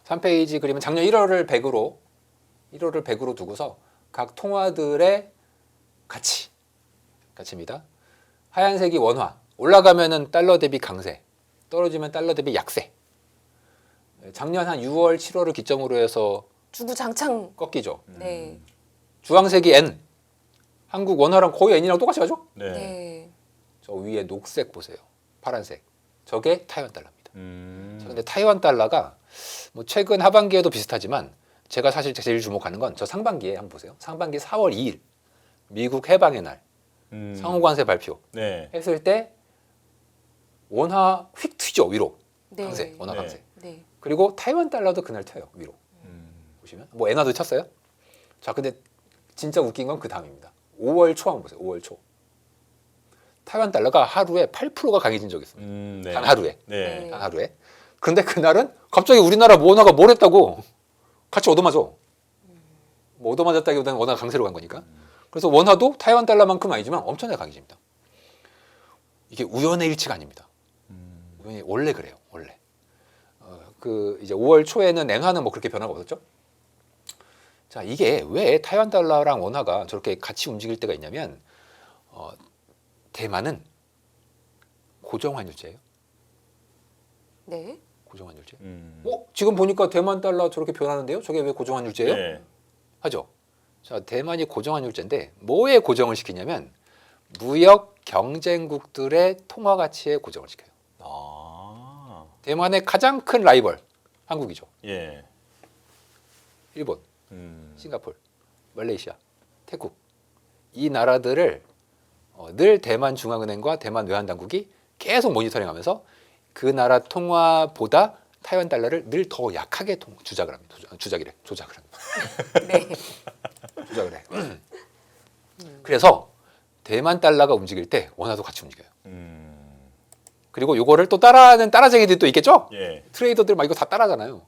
3페이지 그림은 작년 1월을 100으로 두고서 각 통화들의 가치입니다. 하얀색이 원화 올라가면은 달러 대비 강세, 떨어지면 달러 대비 약세. 작년 한 6월, 7월을 기점으로 해서 주구장창. 꺾이죠. 네. 주황색이 N, 한국 원화랑 거의 N이랑 똑같이 가죠? 네. 네. 저 위에 녹색 보세요. 파란색. 저게 타이완 달러입니다. 음. 근데 타이완 달러가 뭐 최근 하반기에도 비슷하지만 제가 사실 제일 주목하는 건 저 상반기에 한번 보세요. 상반기 4월 2일 미국 해방의 날 상호관세 발표 네. 했을 때 원화 휙 튀죠 위로. 네. 강세, 원화 네. 강세. 네. 그리고 타이완 달러도 그날 튀어요 위로. 보시면 뭐 엔화도 쳤어요. 자 근데 진짜 웃긴 건 그 다음입니다. 5월 초 한번 보세요. 5월 초. 타이완 달러가 하루에 8%가 강해진 적이 있습니다. 네. 단 하루에. 네. 단 하루에. 그런데 그날은 갑자기 우리나라 원화가 뭘 했다고 같이 얻어맞아. 뭐 얻어맞았다기보다는 원화가 강세로 간 거니까. 그래서 원화도 타이완 달러만큼 아니지만 엄청나게 강해집니다. 이게 우연의 일치가 아닙니다. 원래 그래요. 원래. 그 이제 5월 초에는 엔화는 뭐 그렇게 변화가 없었죠. 자 이게 왜 타이완 달러랑 원화가 저렇게 같이 움직일 때가 있냐면 대만은 고정환율제예요. 네. 고정환율제. 음. 지금 보니까 대만 달러 저렇게 변하는데요? 저게 왜 고정환율제예요? 네. 하죠. 자, 대만이 고정환율제인데 뭐에 고정을 시키냐면 무역 경쟁국들의 통화 가치에 고정을 시켜요. 아. 대만의 가장 큰 라이벌 한국이죠. 예. 일본, 음. 싱가포르, 말레이시아, 태국 이 나라들을 늘 대만 중앙은행과 대만 외환당국이 계속 모니터링하면서 그 나라 통화보다 타이완 달러를 늘 더 약하게 조작을 합니다. 조작을 합니다. 네. 조작을 해. 그래서 대만 달러가 움직일 때 원화도 같이 움직여요. 그리고 요거를 또 따라하는 따라쟁이들이 또 있겠죠? 예. 트레이더들 막 이거 다 따라하잖아요.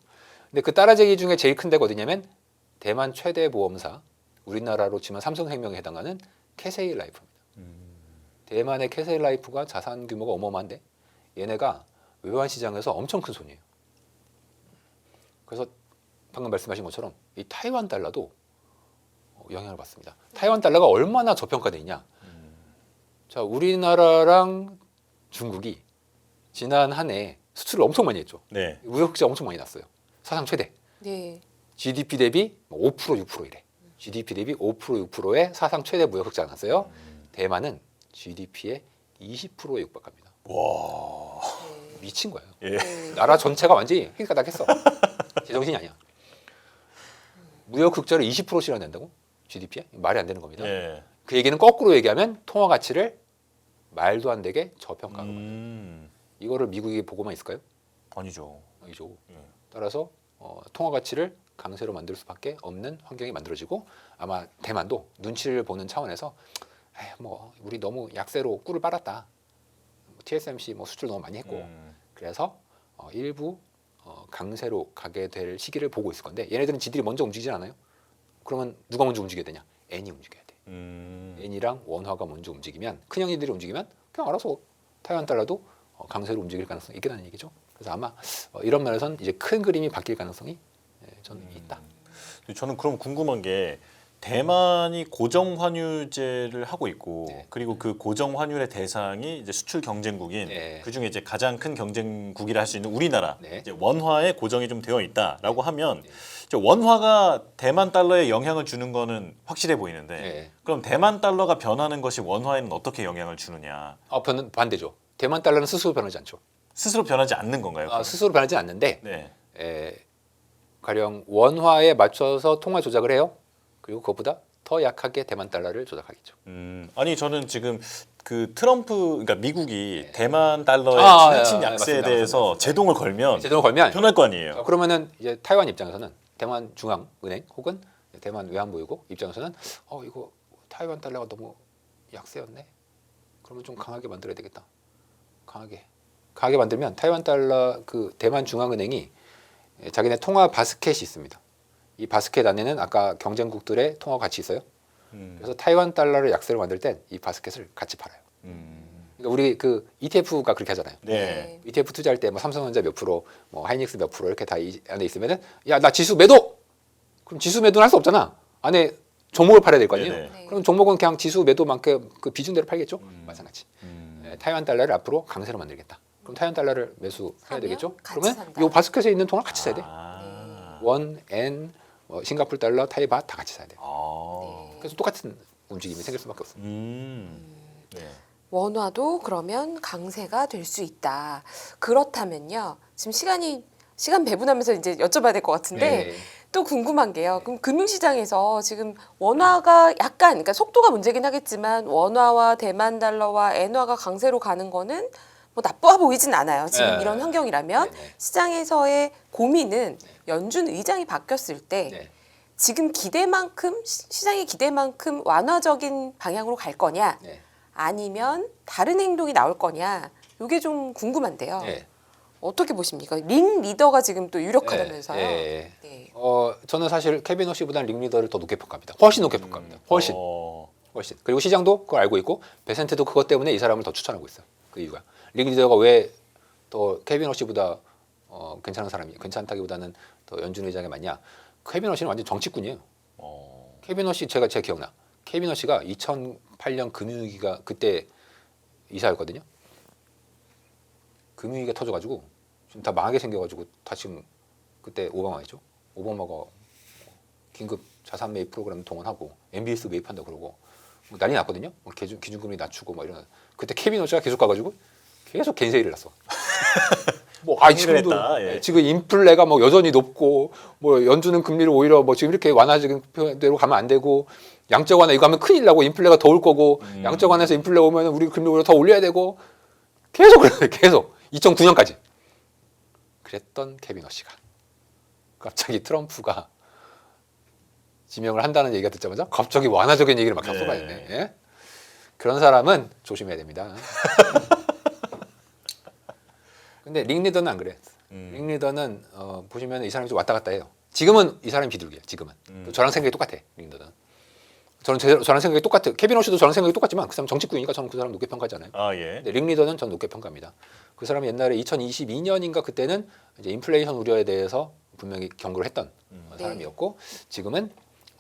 근데 그 따라쟁이 중에 제일 큰 데가 어디냐면 대만 최대 보험사 우리나라로 치면 삼성생명에 해당하는 캐세이 라이프입니다. 대만의 캐세이 라이프가 자산 규모가 어마어마한데 얘네가 외환 시장에서 엄청 큰 손이에요. 그래서 방금 말씀하신 것처럼 이 타이완 달러도 영향을 받습니다. 타이완 달러가 얼마나 저평가돼 있냐? 자, 우리나라랑 중국이 지난 한 해 수출을 엄청 많이 했죠. 네. 무역 흑자 엄청 많이 났어요. 사상 최대. 네. GDP 대비 5% 6% 이래. GDP 대비 5% 6%의 사상 최대 무역 흑자가 났어요. 대만은 GDP의 20%에 육박합니다. 와. 미친 거예요. 예. 나라 전체가 완전히 힐까닥했어. 제정신이 아니야. 무역 흑자를 20% 실현낸다고? GDP에? 말이 안 되는 겁니다. 예. 그 얘기는 거꾸로 얘기하면 통화 가치를 말도 안 되게 저평가하는 겁니다. 이거를 미국이 보고만 있을까요? 아니죠. 아니죠. 예. 따라서 통화 가치를 강세로 만들 수밖에 없는 환경이 만들어지고 아마 대만도 눈치를 보는 차원에서 뭐 우리 너무 약세로 꿀을 빨았다. TSMC 뭐 수출 너무 많이 했고 그래서 일부 강세로 가게 될 시기를 보고 있을 건데 얘네들은 지들이 먼저 움직이진 않아요. 그러면 누가 먼저 움직여야 되냐? 엔이 움직여야 돼. 엔이랑 원화가 먼저 움직이면 큰 형님들이 움직이면 그냥 알아서 타이완 달러도 강세로 움직일 가능성이 있겠다는 얘기죠. 그래서 아마 이런 면에서는 이제 큰 그림이 바뀔 가능성이 저는 있다. 저는 그럼 궁금한 게 대만이 고정 환율제를 하고 있고 네. 그리고 그 고정 환율의 대상이 이제 수출 경쟁국인 네. 그 중에 이제 가장 큰 경쟁국이라 할 수 있는 우리나라 네. 이제 원화에 고정이 좀 되어 있다라고 하면 네. 이제 원화가 대만 달러에 영향을 주는 거는 확실해 보이는데 네. 그럼 대만 달러가 변하는 것이 원화에는 어떻게 영향을 주느냐? 반대죠. 대만 달러는 스스로 변하지 않죠. 스스로 변하지 않는 건가요? 스스로 변하지 않는데 네. 가령 원화에 맞춰서 통화 조작을 해요. 그리고 그것보다 더 약하게 대만 달러를 조작하겠죠. 아니 저는 지금 그 트럼프 그러니까 미국이 네. 대만 달러의 지나친 예, 약세에 맞습니다. 대해서 맞습니다. 제동을 걸면 제동을 걸면 변할 거 아니에요. 그러면은 이제 타이완 입장에서는 대만 중앙은행 혹은 대만 외환보유국 입장에서는 이거 타이완 달러가 너무 약세였네. 그러면 좀 강하게 만들어야 되겠다. 강하게 만들면 타이완 달러 그 대만 중앙은행이 자기네 통화 바스켓이 있습니다. 이 바스켓 안에는 아까 경쟁국들의 통화 같이 있어요. 그래서 타이완 달러를 약세로 만들 땐 이 바스켓을 같이 팔아요. 그러니까 우리 그 ETF가 그렇게 하잖아요. 네. ETF 투자할 때 뭐 삼성전자 몇 프로, 뭐 하이닉스 몇 프로 이렇게 다 이 안에 있으면은 야 나 지수 매도. 그럼 지수 매도는 할 수 없잖아. 안에 종목을 팔아야 될 거 아니에요. 네네. 네. 그럼 종목은 그냥 지수 매도만큼 그 비중대로 팔겠죠. 마찬가지. 타이완 달러를 앞으로 강세로 만들겠다. 그럼 타이완 달러를 매수해야 사면 되겠죠. 같이 그러면 산다. 이 바스켓에 있는 통화 같이 사야 돼. 아. 원, 엔, 싱가포르 달러, 타이바 다 같이 사야 돼요. 아. 그래서 똑같은 움직임이 생길 수밖에 없어요. 네. 원화도 그러면 강세가 될 수 있다. 그렇다면요. 지금 시간 배분하면서 이제 여쭤봐야 될 것 같은데 네. 또 궁금한 게요. 그럼 금융시장에서 지금 원화가 약간 그러니까 속도가 문제긴 하겠지만 원화와 대만 달러와 엔화가 강세로 가는 거는 뭐 나빠 보이진 않아요. 지금 네. 이런 환경이라면 네, 네. 시장에서의 고민은 연준 의장이 바뀌었을 때 네. 지금 기대만큼 시장의 기대만큼 완화적인 방향으로 갈 거냐 네. 아니면 다른 행동이 나올 거냐 이게 좀 궁금한데요. 네. 어떻게 보십니까? 링 리더가 지금 또 유력하다면서요. 네. 네. 저는 사실 케빈 호시보다는 링 리더를 더 높게 평가합니다. 훨씬 높게 평가합니다. 훨씬. 훨씬. 그리고 시장도 그걸 알고 있고 베센트도 그것 때문에 이 사람을 더 추천하고 있어요. 그 이유가 링 리더가 왜 더 케빈 호시보다 괜찮은 사람이 괜찮다기보다는 더 연준 의장에 맞냐? 케빈 호시는 완전 정치꾼이에요. 케빈 호시 제가 기억나. 케빈 호시가 2008년 금융위기가 그때 이사였거든요. 금융위기가 터져가지고 지금 다 망하게 생겨가지고 다 지금 그때 오바마였죠. 오바마가 긴급 자산 매입 프로그램 동원하고 MBS 매입한다 그러고 뭐 난리 났거든요. 뭐 기준금리 낮추고 막 이런. 그때 케빈 호시가 계속 가가지고 계속 겐세이를 났어. 뭐 지금도 했다, 예. 지금 인플레가 뭐 여전히 높고 뭐 연준은 금리를 오히려 뭐 지금 이렇게 완화적인 표현대로 가면 안 되고 양적 완화 이거 하면 큰일 나고 인플레가 더 올 거고 양적 완화에서 인플레 오면 우리 금리 오히려 더 올려야 되고 계속 그래 계속 2009년까지 그랬던 케빈 호시가 갑자기 트럼프가 지명을 한다는 얘기가 듣자마자 갑자기 완화적인 얘기를 막 쏟아내네. 예? 그런 사람은 조심해야 됩니다. 근데 링 리더는 안 그래. 링 리더는 보시면 이 사람이 좀 왔다 갔다 해요. 지금은 이 사람이 비둘기야. 지금은. 저랑 생각이 똑같아. 링 리더는. 저랑 생각이 똑같아. 케빈 호시도 저랑 생각이 똑같지만 그 사람 정치꾼이니까 저는 그 사람 높게 평가하잖아요. 아 예. 근데 링 리더는 저는 높게 평가합니다. 그 사람이 옛날에 2022년인가 그때는 이제 인플레이션 우려에 대해서 분명히 경고를 했던 사람이었고 지금은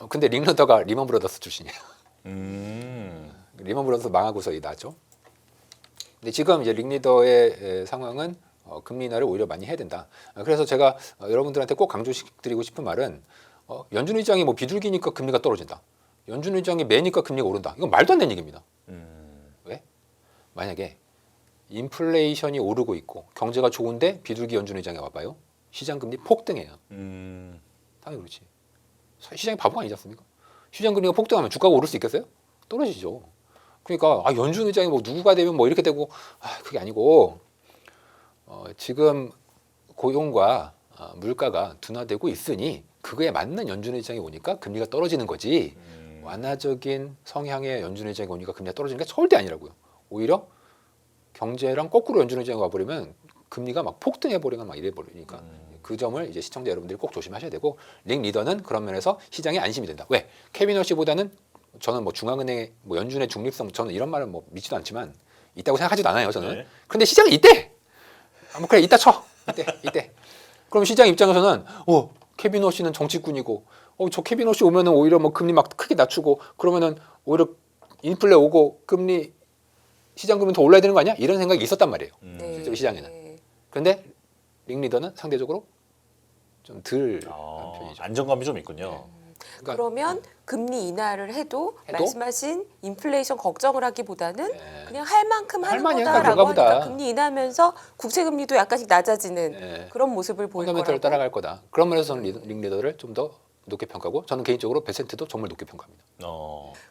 근데 링 리더가 리먼 브라더스 출신이에요. 리먼 브라더스 망하고서 나왔죠. 근데 지금 이제 링 리더의 상황은 금리 인하를 오히려 많이 해야 된다. 그래서 제가 여러분들한테 꼭 강조드리고 싶은 말은 연준 의장이 뭐 비둘기니까 금리가 떨어진다. 연준 의장이 매니까 금리가 오른다. 이건 말도 안 되는 얘기입니다. 왜? 만약에 인플레이션이 오르고 있고 경제가 좋은데 비둘기 연준 의장이 와봐요. 시장 금리 폭등해요. 당연히 그렇지. 시장이 바보가 아니지 않습니까? 시장 금리가 폭등하면 주가가 오를 수 있겠어요? 떨어지죠. 그러니까 연준 의장이 뭐 누구가 되면 뭐 이렇게 되고 그게 아니고 지금 고용과 물가가 둔화되고 있으니 그거에 맞는 연준 의장이 오니까 금리가 떨어지는 거지. 완화적인 성향의 연준 의장이 오니까 금리가 떨어지는 게 절대 아니라고요. 오히려 경제랑 거꾸로 연준 의장이 와버리면 금리가 막 폭등해 버리거나 막 이래 버리니까 그 점을 이제 시청자 여러분들이 꼭 조심하셔야 되고 링 리더는 그런 면에서 시장에 안심이 된다. 왜? 케빈 워시보다는 저는 뭐 중앙은행의 뭐 연준의 중립성 저는 이런 말은 뭐 믿지도 않지만 있다고 생각하지도 않아요. 저는. 네. 그런데 시장이 이때 뭐 그래 이따 쳐 이때 그럼 시장 입장에서는 케빈 워시는 정치꾼이고 저 케빈 워시 오면은 오히려 뭐 금리 막 크게 낮추고 그러면은 오히려 인플레 오고 금리 시장 금리 더 올라야 되는 거 아니야? 이런 생각이 있었단 말이에요. 네. 실제로 시장에는. 그런데 링 리더는 상대적으로 좀 덜 편이죠. 안정감이 좀 있군요. 그러니까 그러면 금리 인하를 해도 말씀하신 인플레이션 걱정을 하기보다는 그냥 할 만큼 하는 만이야, 거다라고 그런가 보다. 하니까 금리 인하하면서 국채 금리도 약간씩 낮아지는 그런 모습을 보일 펀더멘털을 거라고. 따라갈 거다. 그런 면에서 저는 링 리더를 좀 더 높게 평가하고 저는 개인적으로 베센트도 정말 높게 평가합니다.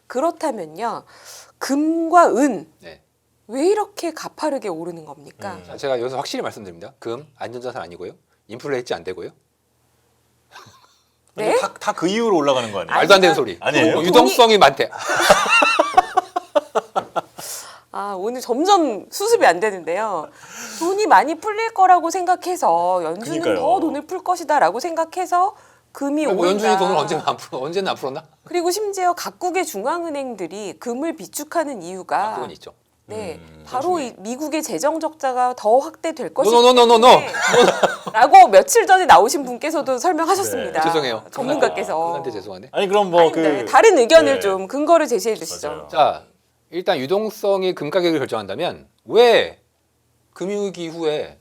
그렇다면요. 금과 은 네. 왜 이렇게 가파르게 오르는 겁니까? 자, 제가 여기서 확실히 말씀드립니다. 금 안전자산 아니고요. 인플레 해지 안 되고요. 네? 다 그 이유로 올라가는 거 아니에요? 말도 안 되는 소리. 아니에요? 유동성이 많대. 오늘 점점 수습이 안 되는데요. 돈이 많이 풀릴 거라고 생각해서 연준은 그러니까요. 더 돈을 풀 것이다라고 생각해서 금이 뭐 오른다. 연준이 돈을 언제는 안 풀었나? 그리고 심지어 각국의 중앙은행들이 금을 비축하는 이유가 그건 있죠. 네, 바로 이 미국의 재정 적자가 더 확대될 것이기 노노노노노. 라고 며칠 전에 나오신 분께서도 설명하셨습니다. 네, 죄송해요. 전문가께서. 그분한테 죄송하네. 아니 그럼 뭐 아닙니다. 다른 의견을 네. 좀 근거를 제시해 주시죠. 맞아요. 자, 일단 유동성이 금 가격을 결정한다면 왜 금융위기 이후에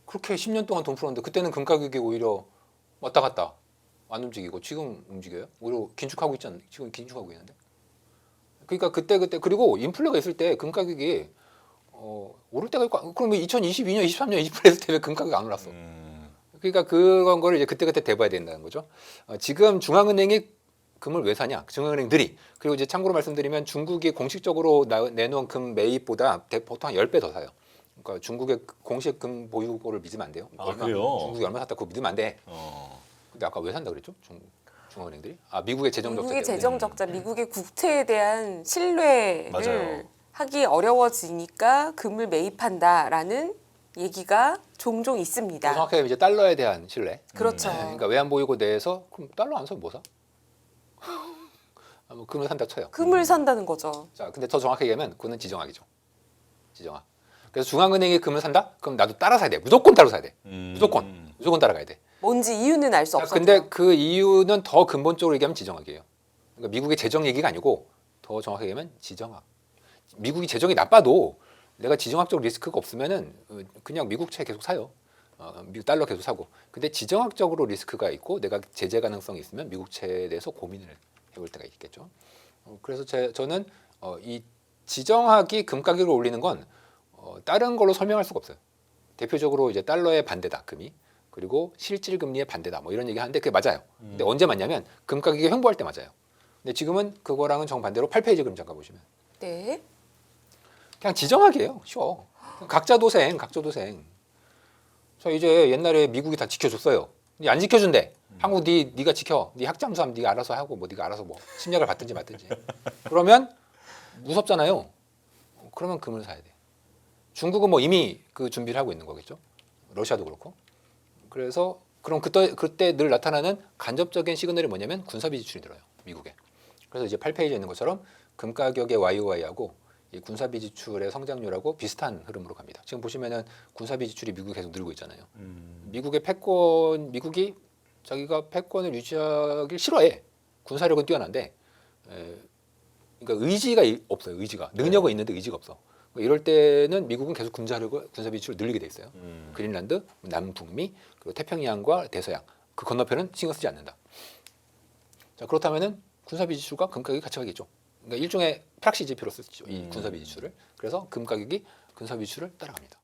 그렇게 10년 동안 돈 풀었는데 그때는 금 가격이 오히려 왔다 갔다 안 움직이고 지금 움직여요? 오히려 긴축하고 있지 않나? 지금 긴축하고 있는데. 그러니까 그때 그리고 인플레가 있을 때 금 가격이 오를 때가 있고 그러면 2022년, 23년 인플레 있을 때 왜 금 가격이 안 올랐어? 그러니까 그런 거를 이제 그때 대봐야 된다는 거죠. 지금 중앙은행이 금을 왜 사냐? 중앙은행들이. 그리고 이제 참고로 말씀드리면 중국이 공식적으로 내놓은 금 매입보다 보통 한 10배 더 사요. 그러니까 중국의 공식 금 보유고를 믿으면 안 돼요. 그래요? 중국이 얼마 샀다 그거 믿으면 안 돼. 근데 아까 왜 산다 그랬죠? 중앙은행들이? 미국의 재정 적자 미국의 때문에. 재정 적자, 미국의 국채에 대한 신뢰를 맞아요. 하기 어려워지니까 금을 매입한다라는 얘기가 종종 더 있습니다. 정확하게 이제 달러에 대한 신뢰. 그렇죠. 그러니까 외환 보유고 내에서 그럼 달러 안 사면 뭐 사? 뭐 금을 산다 쳐요. 금을 산다는 거죠. 자, 근데 더 정확하게 얘기하면 그거는 지정학이죠. 지정학. 그래서 중앙은행이 금을 산다? 그럼 나도 따라 사야 돼. 무조건 따라 사야 돼. 무조건 따라가야 돼. 뭔지 이유는 알 수 자, 없어요. 근데 그 이유는 더 근본적으로 얘기하면 지정학이에요. 그러니까 미국의 재정 얘기가 아니고 더 정확하게 얘기하면 지정학. 미국이 재정이 나빠도 내가 지정학적 리스크가 없으면은 그냥 미국채 계속 사요. 미국 달러 계속 사고. 근데 지정학적으로 리스크가 있고 내가 제재 가능성이 있으면 미국채에 대해서 고민을 해볼 때가 있겠죠. 그래서 저는 이 지정학이 금 가격을 올리는 건 다른 걸로 설명할 수가 없어요. 대표적으로 이제 달러의 반대다 금이. 그리고 실질 금리의 반대다 뭐 이런 얘기 하는데 그게 맞아요. 근데 언제 맞냐면 금 가격이 횡보할 때 맞아요. 근데 지금은 그거랑은 정반대로 8페이지 그림 잠깐 보시면 네. 그냥 지정학이에요. 쉬워. 각자 도생. 저 이제 옛날에 미국이 다 지켜줬어요. 근데 안 지켜준대. 한국 네가 지켜. 네 학잠수함 네가 알아서 하고 뭐 네가 알아서 뭐 침략을 받든지 말든지. 그러면 무섭잖아요. 그러면 금을 사야 돼. 중국은 뭐 이미 그 준비를 하고 있는 거겠죠. 러시아도 그렇고. 그래서 그럼 그때 늘 나타나는 간접적인 시그널이 뭐냐면 군사비 지출이 늘어요. 미국에. 그래서 이제 8페이지에 있는 것처럼 금 가격의 YOY하고 이 군사비 지출의 성장률하고 비슷한 흐름으로 갑니다. 지금 보시면은 군사비 지출이 미국이 계속 늘고 있잖아요. 미국이 자기가 패권을 유지하길 싫어해. 군사력은 뛰어난데, 그러니까 의지가 없어요. 의지가 능력은 있는데 의지가 없어. 이럴 때는 미국은 계속 군사비 지출을 늘리게 돼 있어요. 그린란드, 남북미, 그리고 태평양과 대서양 그 건너편은 신경 쓰지 않는다. 자 그렇다면은 군사비 지출과 금 가격이 같이 가겠죠. 그러니까 일종의 프락시 지표로 쓰죠. 이 군사비 지출을. 그래서 금 가격이 군사비 지출을 따라갑니다.